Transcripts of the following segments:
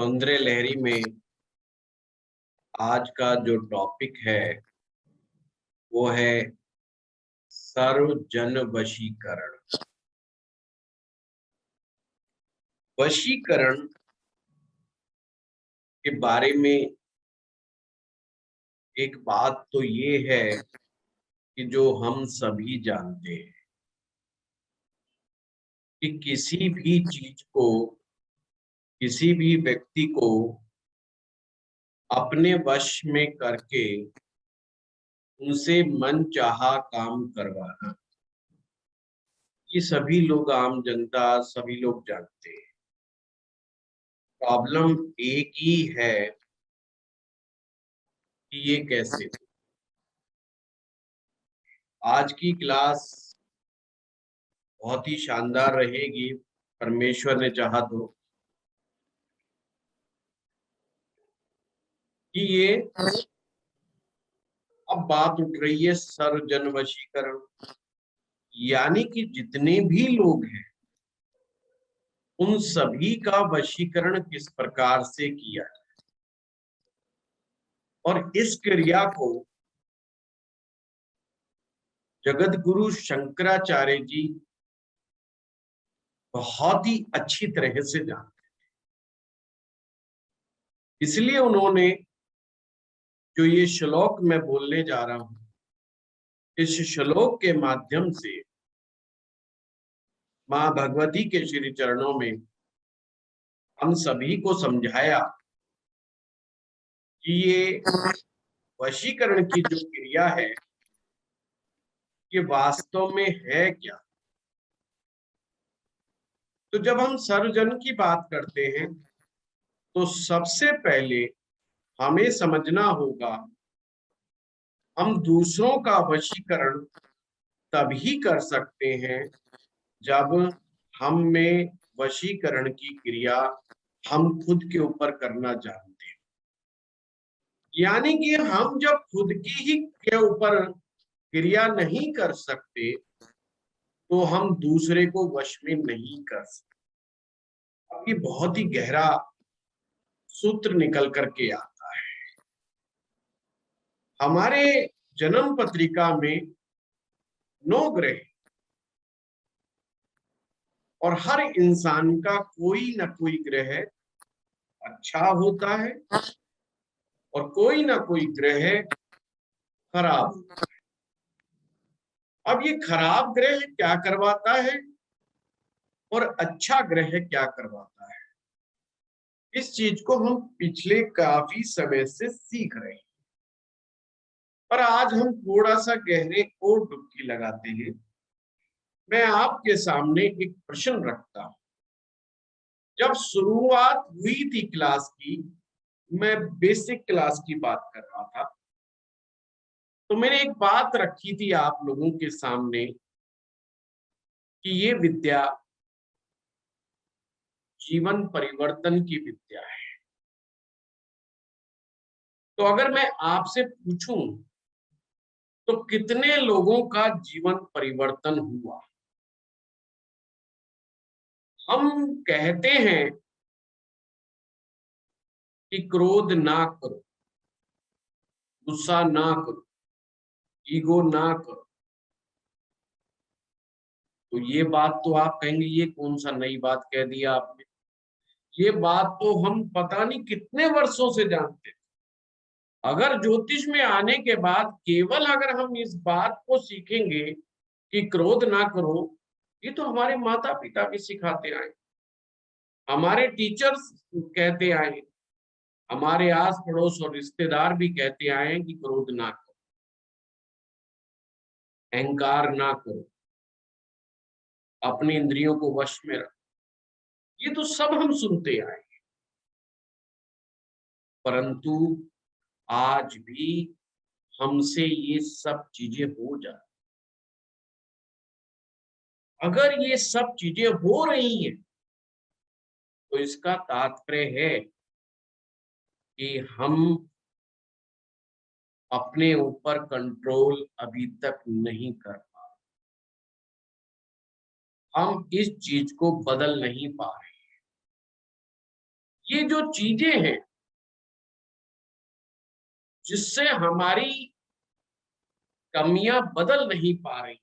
सौंदर्य लहरी में आज का जो टॉपिक है वो है सर्वजन वशीकरण। वशीकरण के बारे में एक बात तो ये है कि जो हम सभी जानते हैं कि किसी भी चीज को, किसी भी व्यक्ति को अपने वश में करके उनसे मनचाहा काम करवाना, ये सभी लोग, आम जनता, सभी लोग जानते हैं। प्रॉब्लम एक ही है कि ये कैसे। आज की क्लास बहुत ही शानदार रहेगी, परमेश्वर ने चाहा तो। कि ये अब बात उठ रही है सर्वजन वशीकरण, यानी कि जितने भी लोग हैं उन सभी का वशीकरण किस प्रकार से किया जाए। और इस क्रिया को जगत गुरु शंकराचार्य जी बहुत ही अच्छी तरह से जानते, इसलिए उन्होंने जो ये श्लोक मैं बोलने जा रहा हूं, इस श्लोक के माध्यम से मां भगवती के श्री चरणों में हम सभी को समझाया कि ये वशीकरण की जो क्रिया है ये वास्तव में है क्या। तो जब हम सर्वजन की बात करते हैं तो सबसे पहले हमें समझना होगा हम दूसरों का वशीकरण तभी कर सकते हैं जब हम में वशीकरण की क्रिया हम खुद के ऊपर करना जानते हैं। यानी कि हम जब खुद की ही के ऊपर क्रिया नहीं कर सकते तो हम दूसरे को वश में नहीं कर सकते। अब ये बहुत ही गहरा सूत्र निकल करके आता है। हमारे जन्म पत्रिका में 9 ग्रह और हर इंसान का कोई ना कोई ग्रह अच्छा होता है और कोई ना कोई ग्रह खराब होता है। अब ये खराब ग्रह क्या करवाता है और अच्छा ग्रह क्या करवाता है, इस चीज को हम पिछले काफी समय से सीख रहे हैं। पर आज हम थोड़ा सा गहरे और डुबकी लगाते हैं। मैं आपके सामने एक प्रश्न रखता हूं। जब शुरुआत हुई थी क्लास की, मैं बेसिक क्लास की बात कर रहा था, तो मैंने एक बात रखी थी आप लोगों के सामने कि ये विद्या जीवन परिवर्तन की विद्या है। तो अगर मैं आपसे पूछूं तो कितने लोगों का जीवन परिवर्तन हुआ। हम कहते हैं कि क्रोध ना करो, गुस्सा ना करो, ईगो ना करो। तो ये बात तो आप कहेंगे ये कौन सा नई बात कह दिया आपने। ये बात तो हम पता नहीं कितने वर्षों से जानते थे। अगर ज्योतिष में आने के बाद केवल अगर हम इस बात को सीखेंगे कि क्रोध ना करो, ये तो हमारे माता पिता भी सिखाते आए, हमारे टीचर्स कहते आए, हमारे आस पड़ोस और रिश्तेदार भी कहते आए हैं कि क्रोध ना करो, अहंकार ना करो, अपनी इंद्रियों को वश में रखो। ये तो सब हम सुनते आए, परंतु आज भी हमसे ये सब चीजें हो जाती। अगर ये सब चीजें हो रही हैं तो इसका तात्पर्य है कि हम अपने ऊपर कंट्रोल अभी तक नहीं कर पा रहे, हम इस चीज को बदल नहीं पा रहे। ये जो चीजें हैं जिससे हमारी कमियां बदल नहीं पा रही,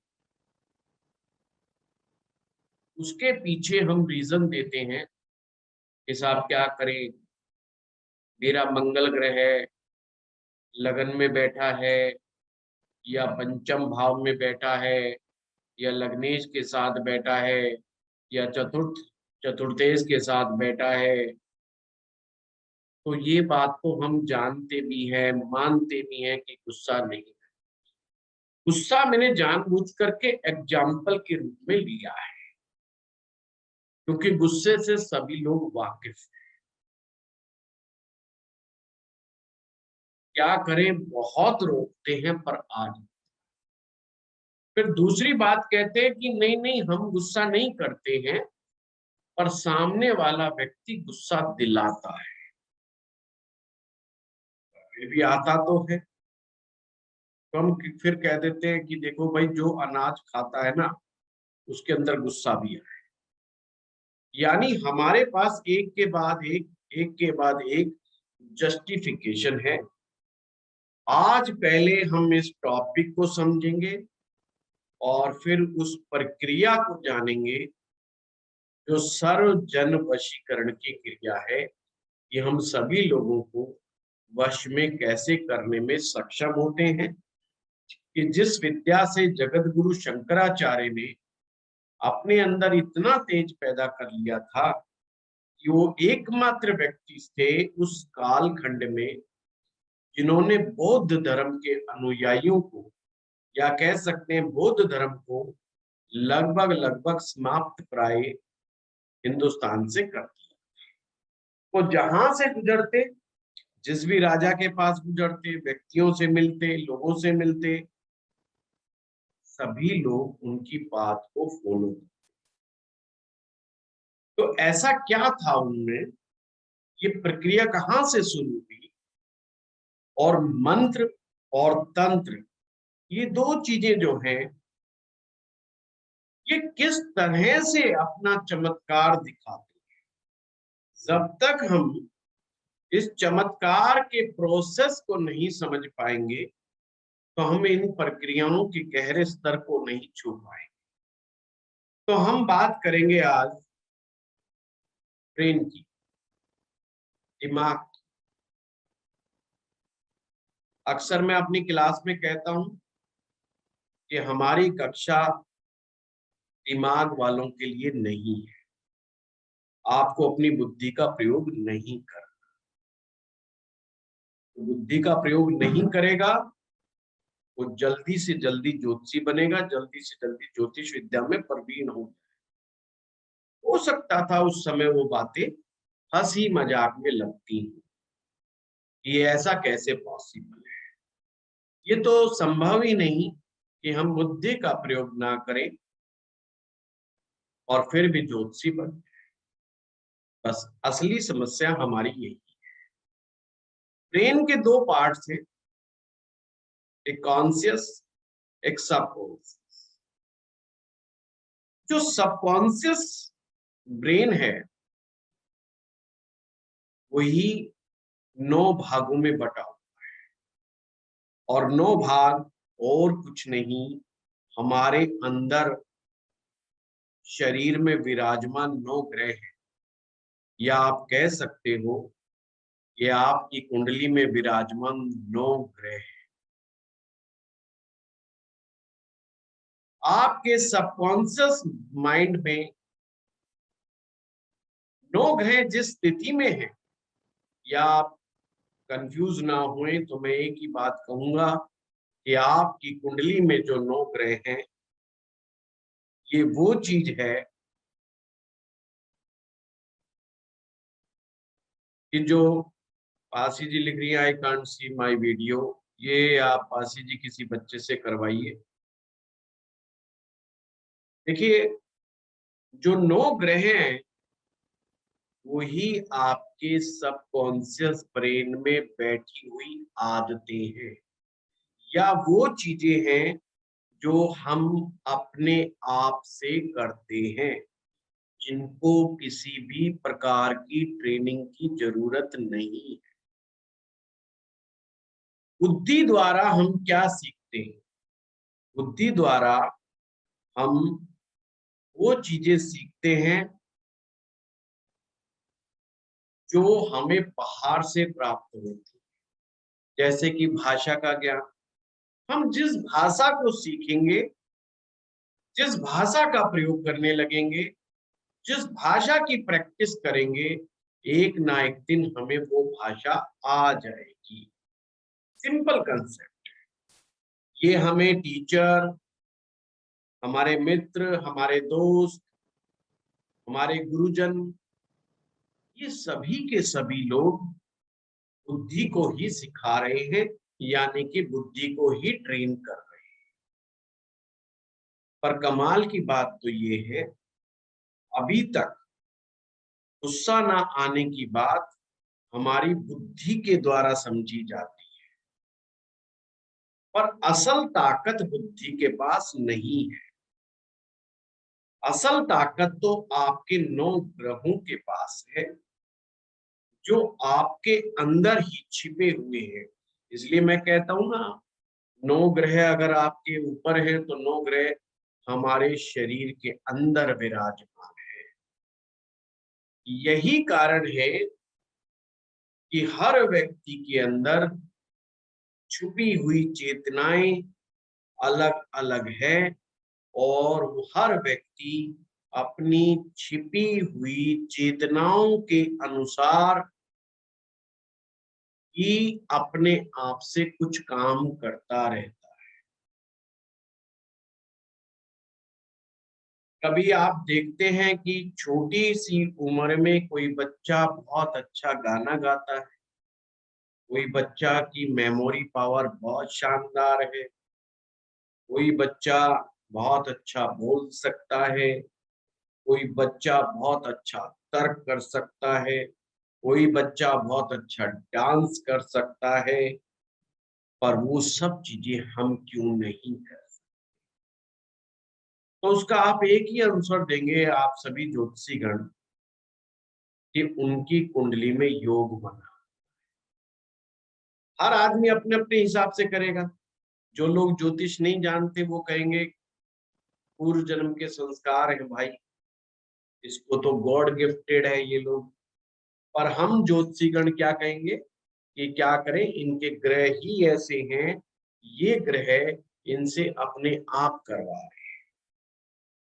उसके पीछे हम रीजन देते हैं कि साहब क्या करें, मेरा मंगल ग्रह लगन में बैठा है, या पंचम भाव में बैठा है, या लग्नेश के साथ बैठा है, या चतुर्थेश के साथ बैठा है। तो ये बात को हम जानते भी हैं, मानते भी हैं कि गुस्सा नहीं। गुस्सा मैंने जानबूझ करके एग्जाम्पल के रूप में लिया है, क्योंकि गुस्से से सभी लोग वाकिफ हैं। क्या करें, बहुत रोकते हैं पर आज। फिर दूसरी बात कहते हैं कि नहीं नहीं, हम गुस्सा नहीं करते हैं, पर सामने वाला व्यक्ति गुस्सा दिलाता है, फिर भी आता तो है। तो हम फिर कह देते हैं कि देखो भाई, जो अनाज खाता है ना, उसके अंदर गुस्सा भी है। यानी हमारे पास एक के बाद एक जस्टिफिकेशन है। आज पहले हम इस टॉपिक को समझेंगे और फिर उस प्रक्रिया को जानेंगे जो सर्व जन वशीकरण की क्रिया है, कि हम सभी लोगों को वश में कैसे करने में सक्षम होते हैं। कि जिस विद्या से जगत गुरु शंकराचार्य ने अपने अंदर इतना तेज पैदा कर लिया था कि वो एकमात्र व्यक्ति थे उस कालखंड में जिन्होंने बौद्ध धर्म के अनुयायियों को, या कह सकते हैं बौद्ध धर्म को, लगभग लगभग समाप्त प्राय हिंदुस्तान से कर दिया। वो जहां से गुजरते, जिस भी राजा के पास गुजरते, व्यक्तियों से मिलते, लोगों से मिलते, सभी लोग उनकी बात को फॉलो करते। तो ऐसा क्या था उनमें, ये प्रक्रिया कहां से शुरू हुई, और मंत्र और तंत्र, ये दो चीजें जो हैं, ये किस तरह से अपना चमत्कार दिखाते हैं। जब तक हम इस चमत्कार के प्रोसेस को नहीं समझ पाएंगे, तो हम इन प्रक्रियाओं के गहरे स्तर को नहीं छू पाएंगे। तो हम बात करेंगे आज ब्रेन की, दिमाग की। अक्सर मैं अपनी क्लास में कहता हूं कि हमारी कक्षा दिमाग वालों के लिए नहीं है। आपको अपनी बुद्धि का प्रयोग नहीं करना। तो बुद्धि का प्रयोग नहीं करेगा, वो जल्दी से जल्दी ज्योतिषी बनेगा, जल्दी से जल्दी ज्योतिष विद्या में प्रवीण हो सकता था उस समय वो बातें हंसी मजाक में लगती हैं, ये ऐसा कैसे पॉसिबल है। ये तो संभव ही नहीं कि हम बुद्धि का प्रयोग ना करें और फिर भी ज्योतिषी बने। बस असली समस्या हमारी यही है। ब्रेन के दो पार्ट्स हैं, एक कॉन्शियस, एक सबकॉन्शियस। जो सबकॉन्शियस ब्रेन है वही 9 भागों में बटा हुआ है, और 9 भाग और कुछ नहीं, हमारे अंदर शरीर में विराजमान 9 ग्रह हैं। या आप कह सकते हो कि आपकी कुंडली में विराजमान 9 ग्रह हैं। आपके सबकॉन्शियस माइंड में 9 ग्रह जिस स्थिति में है, या आप कंफ्यूज ना हुए तो मैं एक ही बात कहूंगा कि आपकी कुंडली में जो 9 ग्रह हैं, ये वो चीज है कि जो पासी जी लिख रही है, I can't see my video, ये आप पासी जी किसी बच्चे से करवाइए। देखिए, जो 9 ग्रह हैं वही आपके सबकॉन्शियस ब्रेन में बैठी हुई आदतें हैं, या वो चीजें हैं जो हम अपने आप से करते हैं। जिनको किसी भी प्रकार की ट्रेनिंग की जरूरत नहीं है। बुद्धि द्वारा हम क्या सीखते हैं? बुद्धि द्वारा हम वो चीजें सीखते हैं जो हमें बाहर से प्राप्त होती है, जैसे कि भाषा का ज्ञान। हम जिस भाषा को सीखेंगे, जिस भाषा का प्रयोग करने लगेंगे, जिस भाषा की प्रैक्टिस करेंगे, एक ना एक दिन हमें वो भाषा आ जाएगी। Simple concept. ये हमें टीचर, हमारे मित्र, हमारे दोस्त, हमारे गुरुजन, ये सभी के सभी लोग बुद्धि को ही सिखा रहे हैं, यानी कि बुद्धि को ही ट्रेन कर रहे हैं। पर कमाल की बात तो ये है, अभी तक गुस्सा ना आने की बात हमारी बुद्धि के द्वारा समझी जाती है, पर असल ताकत बुद्धि के पास नहीं है। असल ताकत तो आपके 9 ग्रहों के पास है, जो आपके अंदर ही छिपे हुए हैं। इसलिए मैं कहता हूं ना, 9 ग्रह अगर आपके ऊपर है तो 9 ग्रह हमारे शरीर के अंदर विराजमान है। यही कारण है कि हर व्यक्ति के अंदर छुपी हुई चेतनाएं अलग अलग है, और वो हर व्यक्ति अपनी छिपी हुई चेतनाओं के अनुसार ही अपने आप से कुछ काम करता रहता है। कभी आप देखते हैं कि छोटी सी उम्र में कोई बच्चा बहुत अच्छा गाना गाता है, कोई बच्चा की मेमोरी पावर बहुत शानदार है, कोई बच्चा बहुत अच्छा बोल सकता है, कोई बच्चा बहुत अच्छा तर्क कर सकता है, कोई बच्चा बहुत अच्छा डांस कर सकता है, पर वो सब चीजें हम क्यों नहीं कर सकते? तो उसका आप एक ही आंसर देंगे, आप सभी ज्योतिषीगण, कि उनकी कुंडली में योग बना। हर आदमी अपने अपने हिसाब से करेगा। जो लोग ज्योतिष नहीं जानते वो कहेंगे पूर्व जन्म के संस्कार हैं भाई, इसको तो गॉड गिफ्टेड है ये लोग। पर हम ज्योतिषीगण क्या कहेंगे कि क्या करें, इनके ग्रह ही ऐसे हैं, ये ग्रह इनसे अपने आप करवा रहे हैं।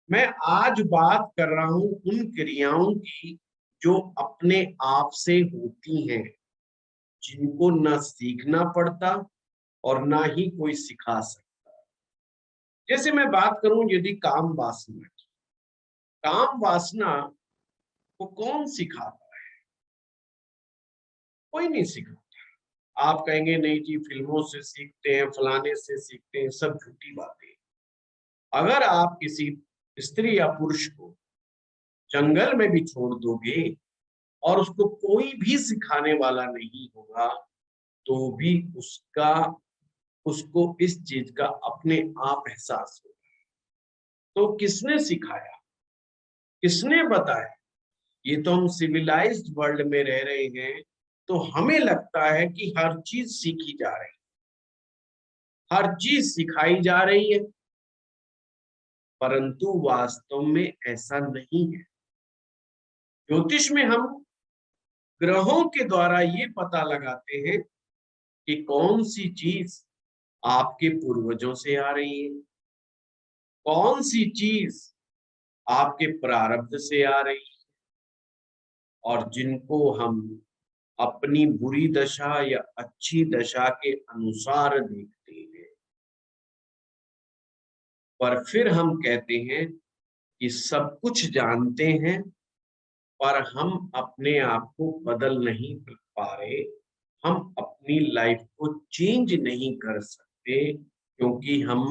मैं आज बात कर रहा हूं उन क्रियाओं की जो अपने आप से होती हैं, जिनको न सीखना पड़ता और ना ही कोई सिखा सकता। जैसे मैं बात करूं यदि काम वासना की, काम वासना को कौन सिखाता है? कोई नहीं सिखाता। आप कहेंगे नहीं जी फिल्मों से सीखते हैं, फलाने से सीखते हैं, सब झूठी बातें। अगर आप किसी स्त्री या पुरुष को जंगल में भी छोड़ दोगे और उसको कोई भी सिखाने वाला नहीं होगा, तो भी उसको इस चीज का अपने आप एहसास होगा। तो किसने सिखाया, किसने बताया? ये तो हम सिविलाइज्ड वर्ल्ड में रह रहे हैं, तो हमें लगता है कि हर चीज सीखी जा रही है, हर चीज सिखाई जा रही है, परंतु वास्तव में ऐसा नहीं है। ज्योतिष में हम ग्रहों के द्वारा ये पता लगाते हैं कि कौन सी चीज आपके पूर्वजों से आ रही है, कौन सी चीज आपके प्रारब्ध से आ रही है, और जिनको हम अपनी बुरी दशा या अच्छी दशा के अनुसार देखते हैं। पर फिर हम कहते हैं कि सब कुछ जानते हैं, पर हम अपने आप को बदल नहीं पा रहे, हम अपनी लाइफ को चेंज नहीं कर सकते, क्योंकि हम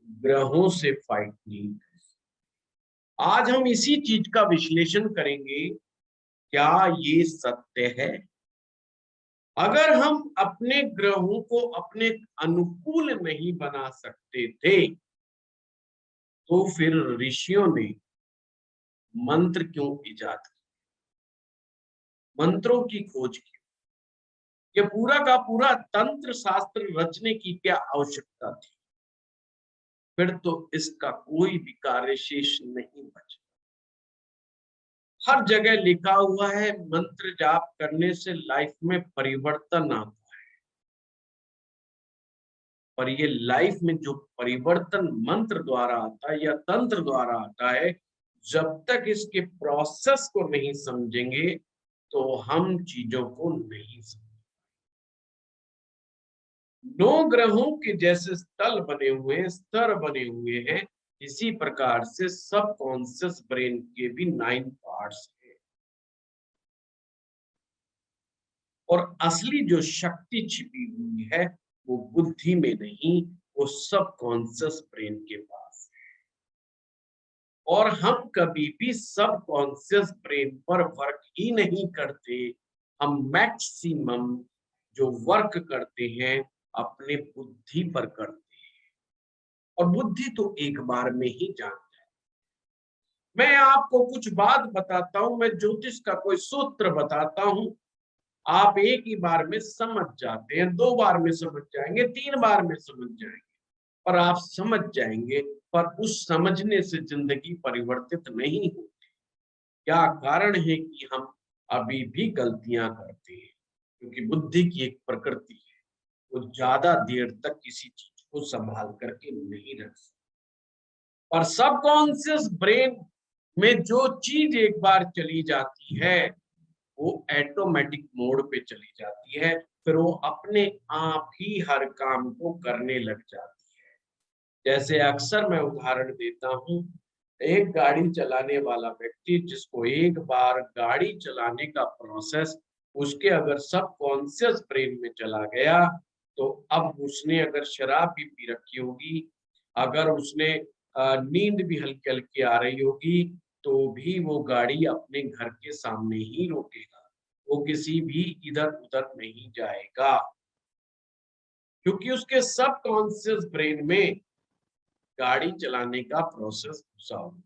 ग्रहों से फाइट नहीं कर सकते। आज हम इसी चीज का विश्लेषण करेंगे, क्या ये सत्य है? अगर हम अपने ग्रहों को अपने अनुकूल नहीं बना सकते थे, तो फिर ऋषियों ने मंत्र क्यों इजाद किए, मंत्रों की खोज क्यों, ये पूरा का पूरा तंत्र शास्त्र रचने की क्या आवश्यकता थी? फिर तो इसका कोई भी कार्य शेष नहीं बचा। हर जगह लिखा हुआ है मंत्र जाप करने से लाइफ में परिवर्तन आता है, पर ये लाइफ में जो परिवर्तन मंत्र द्वारा आता है या तंत्र द्वारा आता है, जब तक इसके प्रोसेस को नहीं समझेंगे तो हम चीजों को नहीं समझेंगे। 9 ग्रहों के जैसे स्थल बने हुए हैं, स्तर बने हुए हैं, इसी प्रकार से सब कॉन्शियस ब्रेन के भी 9 पार्ट्स हैं। और असली जो शक्ति छिपी हुई है वो बुद्धि में नहीं, वो सब कॉन्शियस ब्रेन के पास है। और हम कभी भी सब कॉन्शियस ब्रेन पर वर्क ही नहीं करते, हम मैक्सिमम जो वर्क करते हैं अपने बुद्धि पर करते हैं, और बुद्धि तो एक बार में ही जानता है। मैं आपको कुछ बात बताता हूं, मैं ज्योतिष का कोई सूत्र बताता हूं, आप एक ही बार में समझ जाते हैं, 2 बार में समझ जाएंगे, 3 बार में समझ जाएंगे, पर आप समझ जाएंगे, पर उस समझने से जिंदगी परिवर्तित नहीं होती। क्या कारण है कि हम अभी भी गलतियां करते हैं? क्योंकि बुद्धि की एक प्रकृति है, वो ज्यादा देर तक किसी चीज को संभाल करके नहीं रख सकती। और सबकॉन्शियस ब्रेन में जो चीज एक बार चली जाती है वो ऑटोमेटिक मोड पे चली जाती है, फिर वो अपने आप ही हर काम को करने लग जाती है। जैसे अक्सर मैं उदाहरण देता हूँ, एक गाड़ी चलाने वाला व्यक्ति जिसको एक बार गाड़ी चलाने का प्रोसेस उसके अगर सब कॉन्शियस ब्रेन में चला गया, तो अब उसने अगर शराब भी पी रखी होगी, अगर उसने नींद भी हल्की हल्की आ रही होगी, तो भी वो गाड़ी अपने घर के सामने ही रोकेगा, वो किसी भी इधर उधर नहीं जाएगा, क्योंकि उसके सब कॉन्शियस ब्रेन में गाड़ी चलाने का प्रोसेस घुसा हुआ।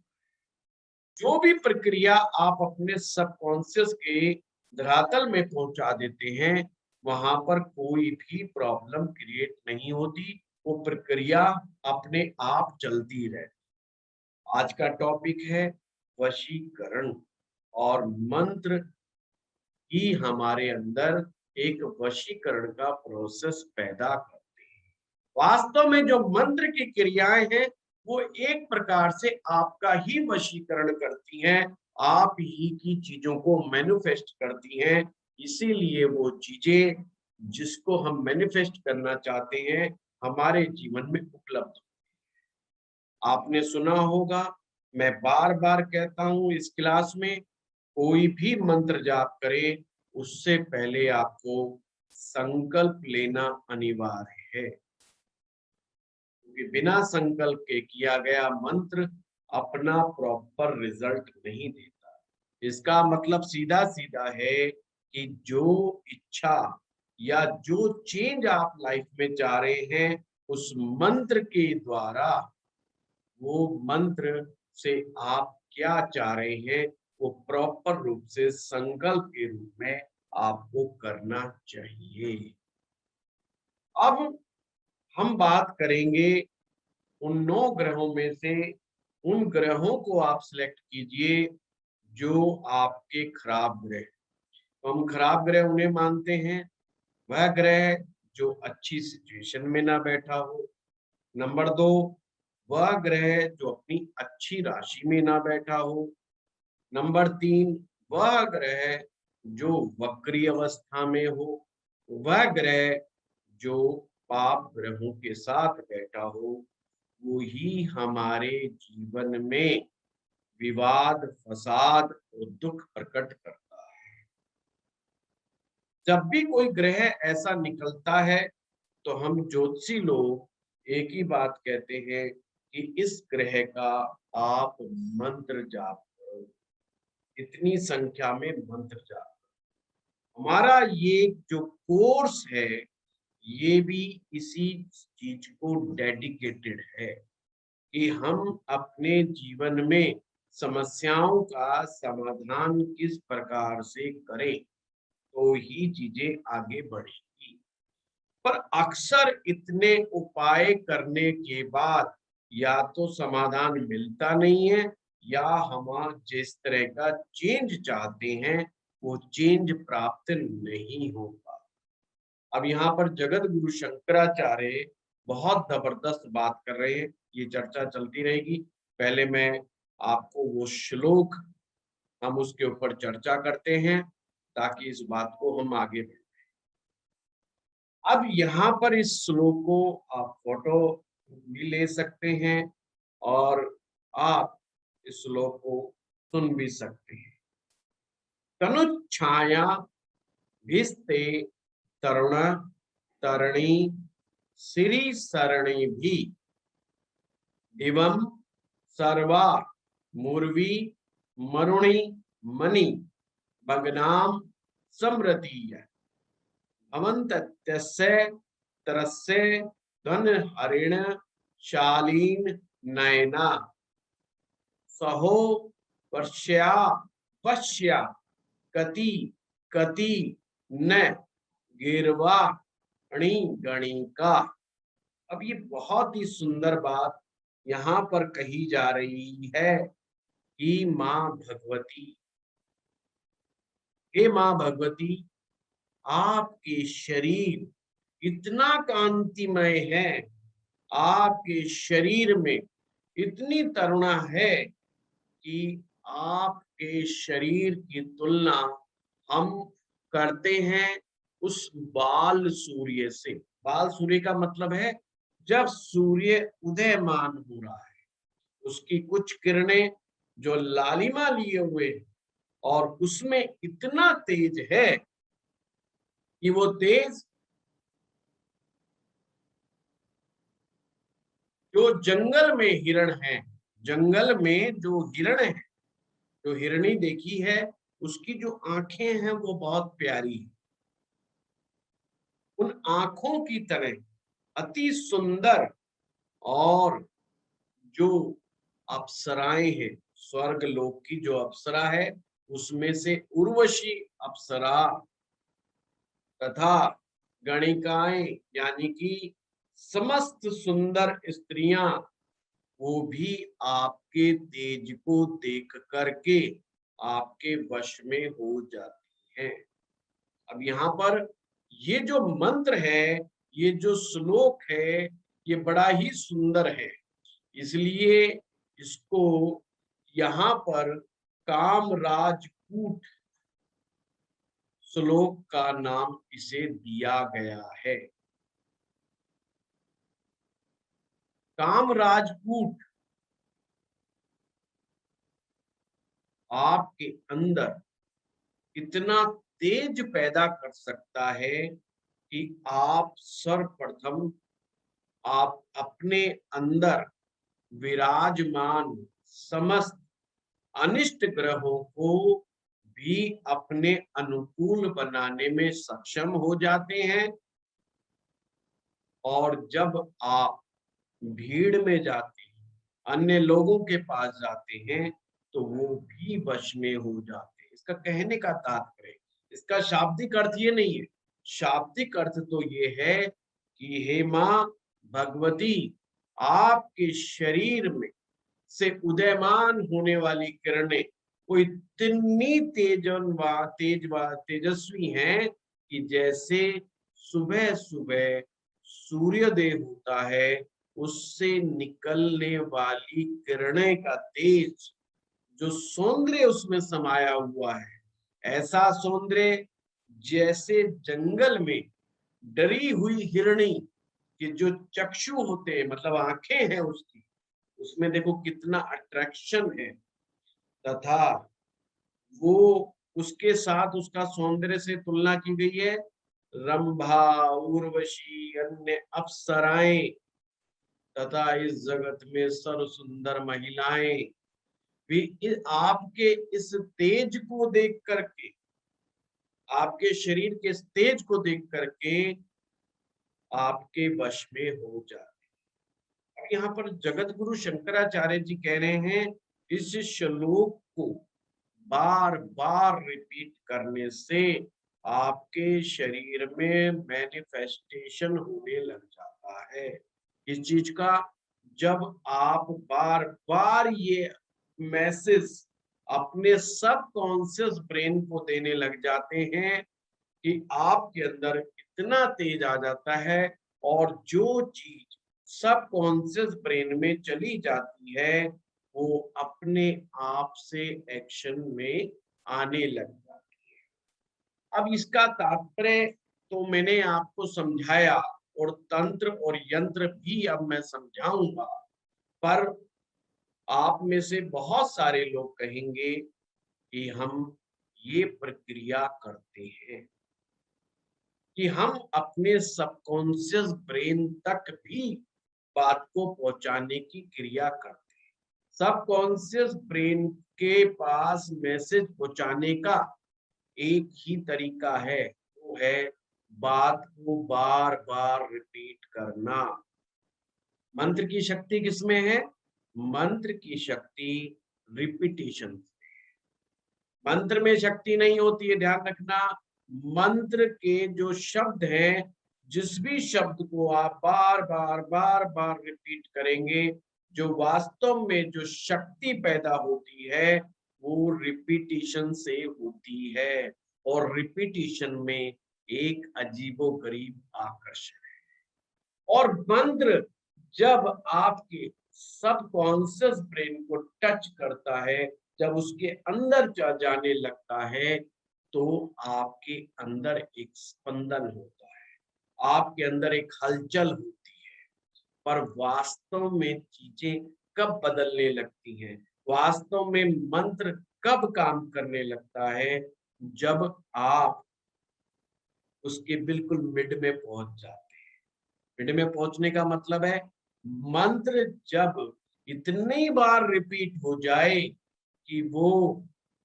जो भी प्रक्रिया आप अपने सबकॉन्शियस के धरातल में पहुंचा देते हैं, वहां पर कोई भी प्रॉब्लम क्रिएट नहीं होती, वो प्रक्रिया अपने आप चलती रहती। आज का टॉपिक है वशीकरण, और मंत्र ही हमारे अंदर एक वशीकरण का प्रोसेस पैदा करते हैं। वास्तव में जो मंत्र की क्रियाएं हैं वो एक प्रकार से आपका ही वशीकरण करती हैं, आप ही की चीजों को मैनिफेस्ट करती हैं। इसीलिए वो चीजें जिसको हम मैनिफेस्ट करना चाहते हैं हमारे जीवन में उपलब्ध। आपने सुना होगा, मैं बार बार कहता हूं इस क्लास में, कोई भी मंत्र जाप करे उससे पहले आपको संकल्प लेना अनिवार्य है, क्योंकि बिना संकल्प के किया गया मंत्र अपना प्रॉपर रिजल्ट नहीं देता। इसका मतलब सीधा सीधा है कि जो इच्छा या जो चेंज आप लाइफ में चाह रहे हैं, उस मंत्र के द्वारा, वो मंत्र से आप क्या चाह रहे हैं वो प्रॉपर रूप से संकल्प के रूप में आपको करना चाहिए। अब हम बात करेंगे उन 9 ग्रहों में से, उन ग्रहों को आप सिलेक्ट कीजिए जो आपके खराब ग्रह। तो हम खराब ग्रह उन्हें मानते हैं, वह ग्रह जो अच्छी सिचुएशन में ना बैठा हो। नंबर 2, वह ग्रह जो अपनी अच्छी राशि में ना बैठा हो। नंबर 3, वह ग्रह जो वक्री अवस्था में हो। वह ग्रह जो पाप ग्रहों के साथ बैठा हो, वो ही हमारे जीवन में विवाद, फसाद और दुख प्रकट करता है। जब भी कोई ग्रह ऐसा निकलता है तो हम ज्योतिषी लोग एक ही बात कहते हैं कि इस ग्रह का आप मंत्र जाप करो, इतनी संख्या में मंत्र जाप। हमारा ये जो कोर्स है ये भी इसी चीज को डेडिकेटेड है कि हम अपने जीवन में समस्याओं का समाधान किस प्रकार से करें तो ही चीजें आगे बढ़ेगी। पर अक्सर इतने उपाय करने के बाद या तो समाधान मिलता नहीं है या हम जिस तरह का चेंज चाहते हैं वो चेंज प्राप्त नहीं होगा। अब यहाँ पर जगत गुरु शंकराचार्य बहुत जबरदस्त बात कर रहे हैं, ये चर्चा चलती रहेगी। पहले मैं आपको वो श्लोक हम उसके ऊपर चर्चा करते हैं ताकि इस बात को हम आगे बढ़े। अब यहाँ पर इस श्लोक को आप फोटो भी ले सकते हैं और आप इस श्लोक को सुन भी सकते हैं। तनुच्छाया भिस्ते तरुण तरणी श्री सरणी भी दिवम सर्वा मूर्वी मरुणि मणि भगनाम समृतीय भवन्तस्य तरस्य धन हरिण शालीन नयना सहो वर्ष्या वश्या कति कति न गिरवा गणिका। अब ये बहुत ही सुंदर बात यहाँ पर कही जा रही है कि माँ भगवती, हे माँ भगवती, आपके शरीर इतना कांतिमय है, आपके शरीर में इतनी तरुणा है कि आपके शरीर की तुलना हम करते हैं उस बाल सूर्य से। बाल सूर्य का मतलब है जब सूर्य उदयमान हो रहा है, उसकी कुछ किरणें जो लालिमा लिए हुए और उसमें इतना तेज है कि वो तेज जो जंगल में हिरण है, जंगल में जो हिरण है, जो हिरणी देखी है, उसकी जो आंखें हैं वो बहुत प्यारी है। उन आंखों की तरह अति सुंदर और जो अप्सराएं हैं, स्वर्ग लोक की जो अप्सरा है उसमें से उर्वशी अप्सरा तथा गणिकाएं यानी कि समस्त सुंदर स्त्रियां वो भी आपके तेज को देख करके आपके वश में हो जाती हैं। अब यहाँ पर ये जो मंत्र है, ये जो श्लोक है, ये बड़ा ही सुंदर है, इसलिए इसको यहाँ पर कामराजकूट श्लोक का नाम इसे दिया गया है। कामराजकूट आपके अंदर इतना तेज पैदा कर सकता है कि आप सर्वप्रथम आप अपने अंदर विराजमान समस्त अनिष्ट ग्रहों को भी अपने अनुकूल बनाने में सक्षम हो जाते हैं। और जब आप भीड़ में जाते हैं, अन्य लोगों के पास जाते हैं, तो वो भी वश में हो जाते हैं। इसका कहने का तात्पर्य, इसका शाब्दिक अर्थ ये नहीं है। शाब्दिक अर्थ तो ये है कि हे माँ भगवती, आपके शरीर में से उदयमान होने वाली किरणें वो इतनी तेजस्वी हैं कि जैसे सुबह सुबह सूर्योदय होता है उससे निकलने वाली किरणें का तेज, जो सौंदर्य उसमें समाया हुआ है, ऐसा सौंदर्य जैसे जंगल में डरी हुई हिरणी के जो चक्षु होते हैं, मतलब आंखें हैं उसकी, उसमें देखो कितना अट्रैक्शन है, तथा वो उसके साथ उसका सौंदर्य से तुलना की गई है रंभा, उर्वशी, अन्य अप्सराएं तथा इस जगत में सर्व सुंदर महिलाएं भी आपके इस तेज को देख करके, आपके शरीर के इस तेज को देख करके आपके वश में हो जाते। अब यहाँ पर जगत गुरु शंकराचार्य जी कह रहे हैं इस श्लोक को बार बार रिपीट करने से आपके शरीर में मैनिफेस्टेशन होने लग जाता है इस चीज का। जब आप बार बार ये मैसेज अपने सब कॉन्शियस ब्रेन को देने लग जाते हैं कि आपके अंदर इतना तेज आ जाता है, और जो चीज सब कॉन्शियस ब्रेन में चली जाती है वो अपने आप से एक्शन में आने लग जाती है। अब इसका तात्पर्य तो मैंने आपको समझाया, और तंत्र और यंत्र भी अब मैं समझाऊंगा, पर आप में से बहुत सारे लोग कहेंगे कि हम ये प्रक्रिया करते हैं कि हम अपने सबकॉन्शियस ब्रेन तक भी बात को पहुंचाने की क्रिया करते हैं। सबकॉन्शियस ब्रेन के पास मैसेज पहुंचाने का एक ही तरीका है, वो है बात को बार बार रिपीट करना। मंत्र की शक्ति किसमें है? मंत्र की शक्ति रिपीटिशन। मंत्र में शक्ति नहीं होती है, ध्यान रखना। मंत्र के जो शब्द हैं, जिस भी शब्द को आप बार बार बार बार रिपीट करेंगे, जो वास्तव में जो शक्ति पैदा होती है वो रिपीटिशन से होती है, और रिपीटिशन में एक अजीबोगरीब आकर्षण है। और मंत्र जब आपके सबकॉन्शियस ब्रेन को टच करता है, जब उसके अंदर जाने लगता है, तो आपके अंदर एक स्पंदन होता है, आपके अंदर एक हलचल होती है। पर वास्तव में चीजें कब बदलने लगती हैं, वास्तव में मंत्र कब काम करने लगता है? जब आप उसके बिल्कुल मिड में पहुंच जाते हैं। मिड में पहुंचने का मतलब है मंत्र जब इतनी बार रिपीट हो जाए कि वो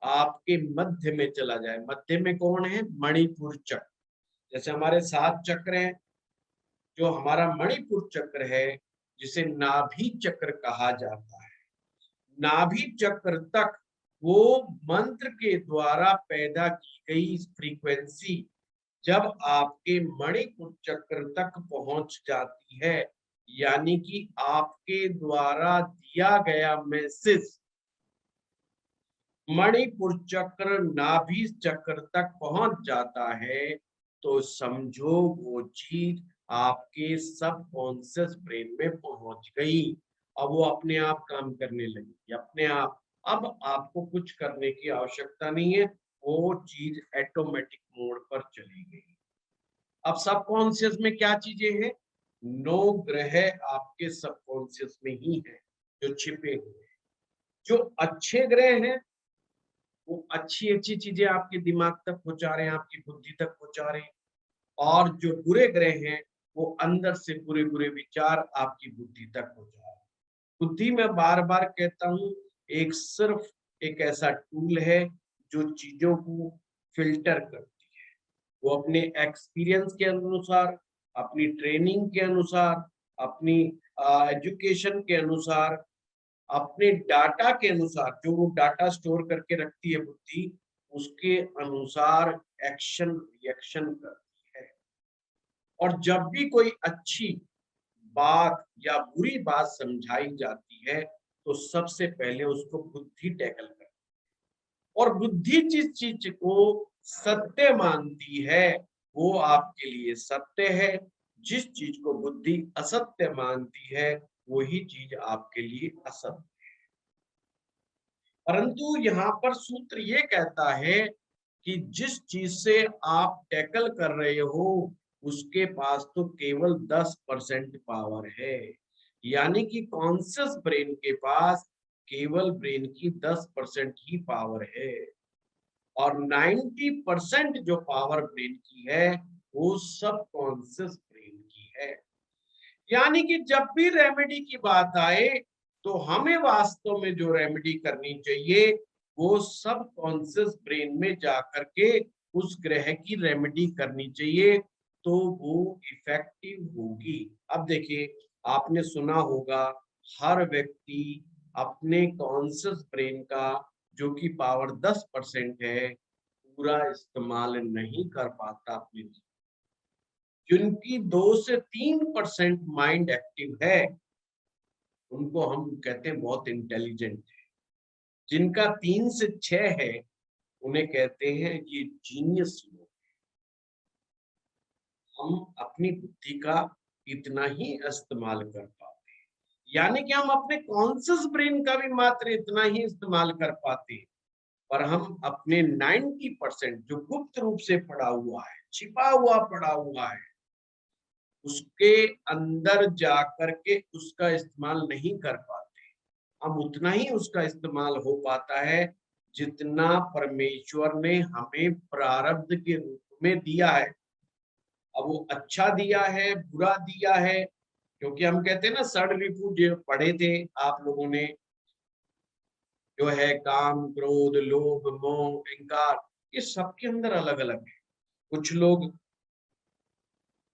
आपके मध्य में चला जाए। मध्य में कौन है? मणिपुर चक्र। जैसे हमारे 7 चक्र हैं, जो हमारा मणिपुर चक्र है, जिसे नाभि चक्र कहा जाता है, नाभि चक्र तक वो मंत्र के द्वारा पैदा की गई फ्रीक्वेंसी जब आपके मणिपुर चक्र तक पहुंच जाती है, यानी कि आपके द्वारा दिया गया मैसेज मणिपुर चक्र नाभि चक्र तक पहुंच जाता है, तो समझो वो चीज आपके सबकॉन्शियस ब्रेन में पहुंच गई। अब वो अपने आप काम करने लगी, अपने आप। अब आपको कुछ करने की आवश्यकता नहीं है, वो चीज ऑटोमेटिक मोड पर चली गई। अब सबकॉन्शियस में क्या चीजें हैं? 9 ग्रह आपके सबकॉन्शियस में ही है, जो छिपे हुए हैं। जो अच्छे ग्रह हैं वो अच्छी अच्छी चीजें आपके दिमाग तक पहुंचा रहे हैं, आपकी बुद्धि तक पहुंचा रहे हैं, और जो बुरे ग्रह हैं वो अंदर से बुरे बुरे विचार आपकी बुद्धि तक पहुंचा रहे हैं। बुद्धि में बार बार कहता हूं, एक सिर्फ एक ऐसा टूल है जो चीजों को फिल्टर करती है। वो अपने एक्सपीरियंस के अनुसार, अपनी ट्रेनिंग के अनुसार, अपनी एजुकेशन के अनुसार, अपने डाटा के अनुसार, जो वो डाटा स्टोर करके रखती है बुद्धि, उसके अनुसार एक्शन रिएक्शन करती है। और जब भी कोई अच्छी बात या बुरी बात समझाई जाती है, तो सबसे पहले उसको बुद्धि टैकल करती है। और बुद्धि जिस चीज को सत्य मानती है वो आपके लिए सत्य है, जिस चीज को बुद्धि असत्य मानती है वही चीज आपके लिए असत्य। परंतु यहाँ पर सूत्र ये कहता है कि जिस चीज से आप टैकल कर रहे हो उसके पास तो केवल 10% पावर है, यानी कि कॉन्शियस ब्रेन के पास केवल ब्रेन की 10% ही पावर है, और 90% जो पावर ब्रेन की है वो सब कॉन्शियस ब्रेन की है। यानी कि जब भी रेमेडी की बात आए तो हमें वास्तव में जो रेमेडी करनी चाहिए वो सब कॉन्शियस ब्रेन में जाकर के उस ग्रह की रेमेडी करनी चाहिए, तो वो इफेक्टिव होगी। अब देखिए, आपने सुना होगा हर व्यक्ति अपने कॉन्शियस ब्रेन का जो कि पावर 10% है पूरा इस्तेमाल नहीं कर पाता अपने जीवन। जिनकी 2 से 3% माइंड एक्टिव है उनको हम कहते हैं बहुत इंटेलिजेंट है। जिनका 3 से 6 है उन्हें कहते हैं ये जीनियस लोग। हम अपनी बुद्धि का इतना ही इस्तेमाल कर पाते हैं, यानी कि हम अपने कॉन्शियस ब्रेन का भी मात्र इतना ही इस्तेमाल कर पाते हैं, पर हम अपने 90% जो गुप्त रूप से पड़ा हुआ है, छिपा हुआ पड़ा हुआ है, उसके अंदर जाकर के उसका इस्तेमाल नहीं कर पाते। हम उतना ही उसका इस्तेमाल हो पाता है जितना परमेश्वर ने हमें प्रारब्ध के रूप में दिया है। अब वो अच्छा दिया है, बुरा दिया है, क्योंकि हम कहते हैं ना षड्रिपु जो पढ़े थे आप लोगों ने, जो है काम, क्रोध, लोभ, मोह, अहंकार, ये सबके अंदर अलग अलग है। कुछ लोग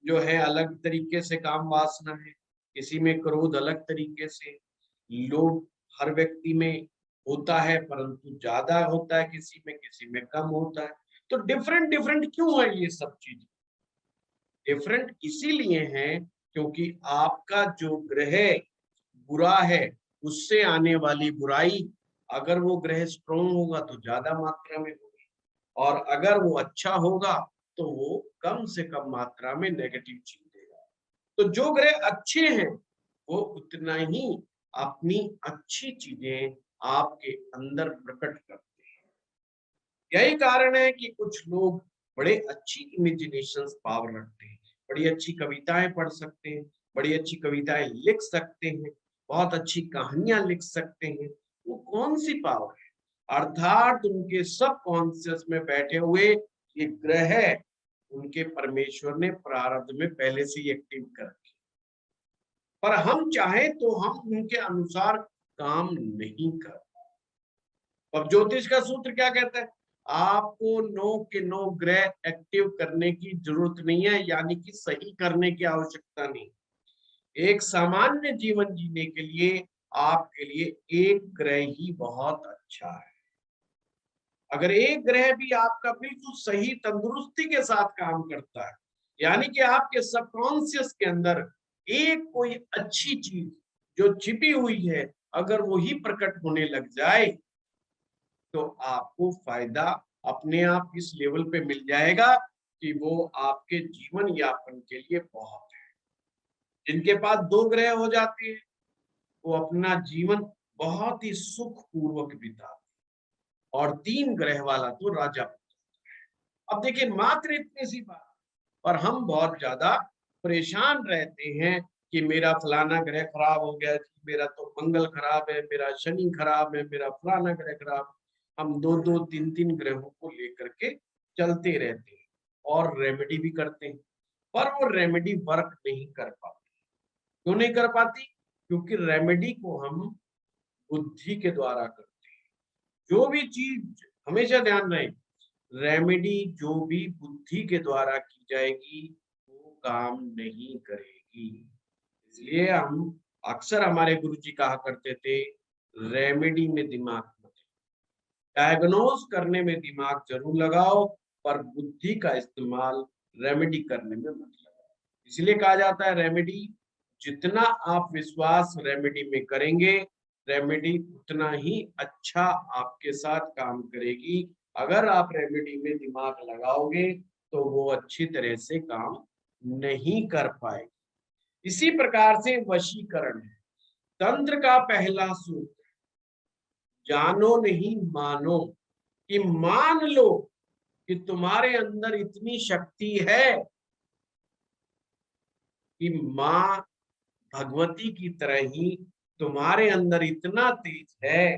जो है अलग तरीके से काम वासना है, किसी में क्रोध अलग तरीके से, लोभ हर व्यक्ति में होता है परंतु ज्यादा होता है, किसी में कम होता है। तो डिफरेंट डिफरेंट क्यों है ये सब चीजें? डिफरेंट इसीलिए है क्योंकि आपका जो ग्रह बुरा है उससे आने वाली बुराई, अगर वो ग्रह स्ट्रोंग होगा तो ज्यादा मात्रा में होगी, और अगर वो अच्छा होगा तो वो कम से कम मात्रा में नेगेटिव चीज देगा। तो जो ग्रह अच्छे हैं वो उतना ही अपनी अच्छी चीजें आपके अंदर प्रकट करते हैं। यही कारण है कि कुछ लोग बड़े अच्छी इमेजिनेशन पावर रखते हैं, बड़ी अच्छी कविताएं पढ़ सकते हैं, बड़ी अच्छी कविताएं लिख सकते हैं, बहुत अच्छी कहानियां लिख सकते हैं। वो कौन सी पावर है? अर्थात उनके सब कॉन्शियस में बैठे हुए ये ग्रह उनके परमेश्वर ने प्रारब्ध में पहले से ही एक्टिव कर रखे, पर हम चाहे तो हम उनके अनुसार काम नहीं कर। अब ज्योतिष का सूत्र क्या कहता है? आपको 9 के 9 ग्रह एक्टिव करने की जरूरत नहीं है, यानी कि सही करने की आवश्यकता नहीं। एक सामान्य जीवन जीने के लिए आपके लिए एक ग्रह ही बहुत अच्छा है। अगर एक ग्रह भी आपका बिल्कुल सही तंदुरुस्ती के साथ काम करता है, यानी कि आपके सबकॉन्शियस के अंदर एक कोई अच्छी चीज जो छिपी हुई है अगर वो ही प्रकट होने लग जाए तो आपको फायदा अपने आप इस लेवल पे मिल जाएगा कि वो आपके जीवन यापन के लिए बहुत है। जिनके पास 2 ग्रह हो जाते हैं वो अपना जीवन बहुत ही सुख पूर्वक बिताते, और 3 ग्रह वाला तो राजा बन जाता है। अब देखिए मात्र इतनी सी बात, पर हम बहुत ज्यादा परेशान रहते हैं कि मेरा फलाना ग्रह खराब हो गया, मेरा तो मंगल खराब है, मेरा शनि खराब है, मेरा फलाना ग्रह खराब। हम 2-2, 3-3 ग्रहों को लेकर के चलते रहते हैं और रेमेडी भी करते हैं, पर वो रेमेडी वर्क नहीं कर पाती। क्यों नहीं कर पाती? क्योंकि रेमेडी को हम बुद्धि के द्वारा करते हैं। जो भी चीज हमेशा ध्यान रहे, रेमेडी जो भी बुद्धि के द्वारा की जाएगी वो काम नहीं करेगी। इसलिए हम अक्सर हमारे गुरुजी कहा करते थे रेमेडी में दिमाग मत, डायग्नोज करने में दिमाग जरूर लगाओ पर बुद्धि का इस्तेमाल रेमेडी करने में मत लगाओ। इसलिए कहा जाता है रेमेडी जितना आप विश्वास रेमेडी में करेंगे, रेमेडी उतना ही अच्छा आपके साथ काम करेगी। अगर आप रेमेडी में दिमाग लगाओगे तो वो अच्छी तरह से काम नहीं कर पाएगी। इसी प्रकार से वशीकरण है। तंत्र का पहला सूत्र जानो नहीं मानो, कि मान लो कि तुम्हारे अंदर इतनी शक्ति है कि मां भगवती की तरह ही तुम्हारे अंदर इतना तेज है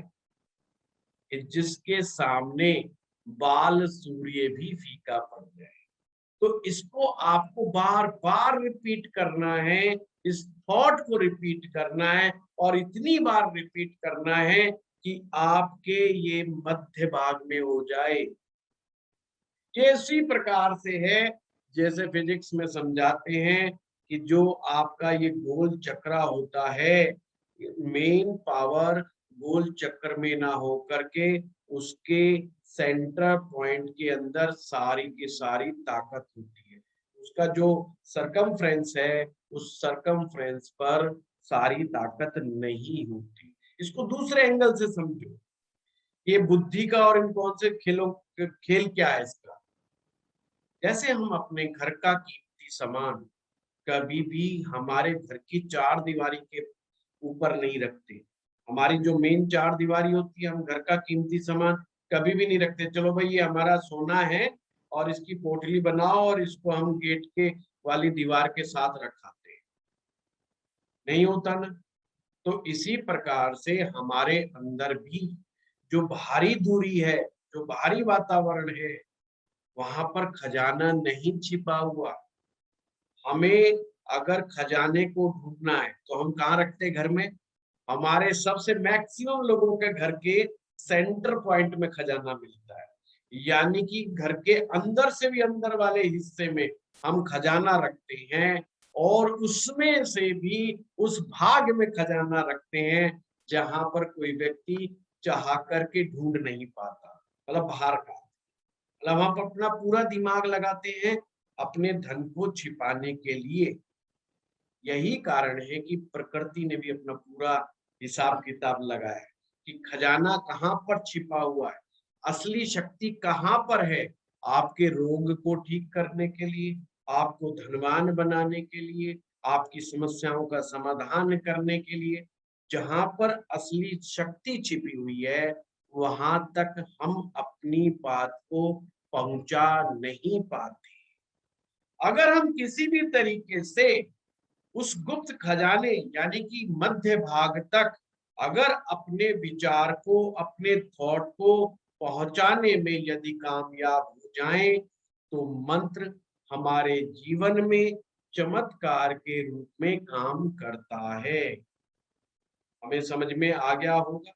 कि जिसके सामने बाल सूर्य भी फीका पड़ जाए। तो इसको आपको बार बार रिपीट करना है, इस थॉट को रिपीट करना है, और इतनी बार रिपीट करना है कि आपके ये मध्य भाग में हो जाए। ये इसी प्रकार से है जैसे फिजिक्स में समझाते हैं कि जो आपका ये गोल चक्रा होता है, मेन पावर गोल चक्कर में ना हो करके उसके सेंटर पॉइंट के अंदर सारी की सारी ताकत होती है। उसका जो सरकमफ्रेंस है, उस सरकमफ्रेंस पर सारी ताकत नहीं होती। इसको दूसरे एंगल से समझो, ये बुद्धि का और इन कौन से खेल क्या है इसका। जैसे हम अपने घर का कीमती सामान कभी भी हमारे घर की चार दीवारी के ऊपर नहीं रखते। हमारी जो मेन चार दीवारी होती है, हम घर का कीमती सामान कभी भी नहीं रखते। चलो भाई ये हमारा सोना है और इसकी पोटली बनाओ और इसको हम गेट के वाली दीवार के साथ रखाते हैं, नहीं होता ना। तो इसी प्रकार से हमारे अंदर भी जो बाहरी दूरी है, जो बाहरी वातावरण है, वहां पर खजाना नहीं छिपा हुआ। हमें अगर खजाने को ढूंढना है तो हम कहाँ रखते हैं? घर में। हमारे सबसे मैक्सिमम लोगों के घर के सेंटर पॉइंट में खजाना मिलता है, यानी कि घर के अंदर से भी अंदर वाले हिस्से में हम खजाना रखते हैं, और उसमें से भी उस भाग में खजाना रखते हैं जहां पर कोई व्यक्ति चाह करके ढूंढ नहीं पाता, मतलब बाहर का। मतलब हम अपना पूरा दिमाग लगाते हैं अपने धन को छिपाने के लिए। यही कारण है कि प्रकृति ने भी अपना पूरा हिसाब किताब लगाया है कि खजाना कहाँ पर छिपा हुआ है, असली शक्ति कहाँ पर है। आपके रोग को ठीक करने के लिए, आपको धनवान बनाने के लिए, आपकी समस्याओं का समाधान करने के लिए, जहां पर असली शक्ति छिपी हुई है वहां तक हम अपनी बात को पहुंचा नहीं पाते। अगर हम किसी भी तरीके से उस गुप्त खजाने यानी कि मध्य भाग तक अगर अपने विचार को, अपने थॉट को पहुंचाने में यदि कामयाब हो जाएं, तो मंत्र हमारे जीवन में चमत्कार के रूप में काम करता है। हमें समझ में आ गया होगा।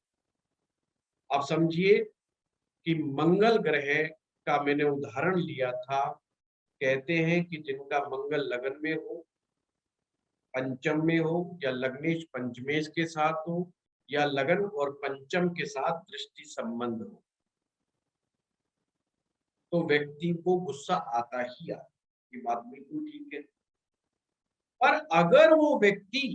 अब समझिए कि मंगल ग्रह का मैंने उदाहरण लिया था। कहते हैं कि जिनका मंगल लगन में हो, पंचम में हो, या लग्नेश पंचमेश के साथ हो, या लगन और पंचम के साथ दृष्टि संबंध हो, तो व्यक्ति को गुस्सा आता ही आता। ये बात बिल्कुल ठीक है। पर अगर वो व्यक्ति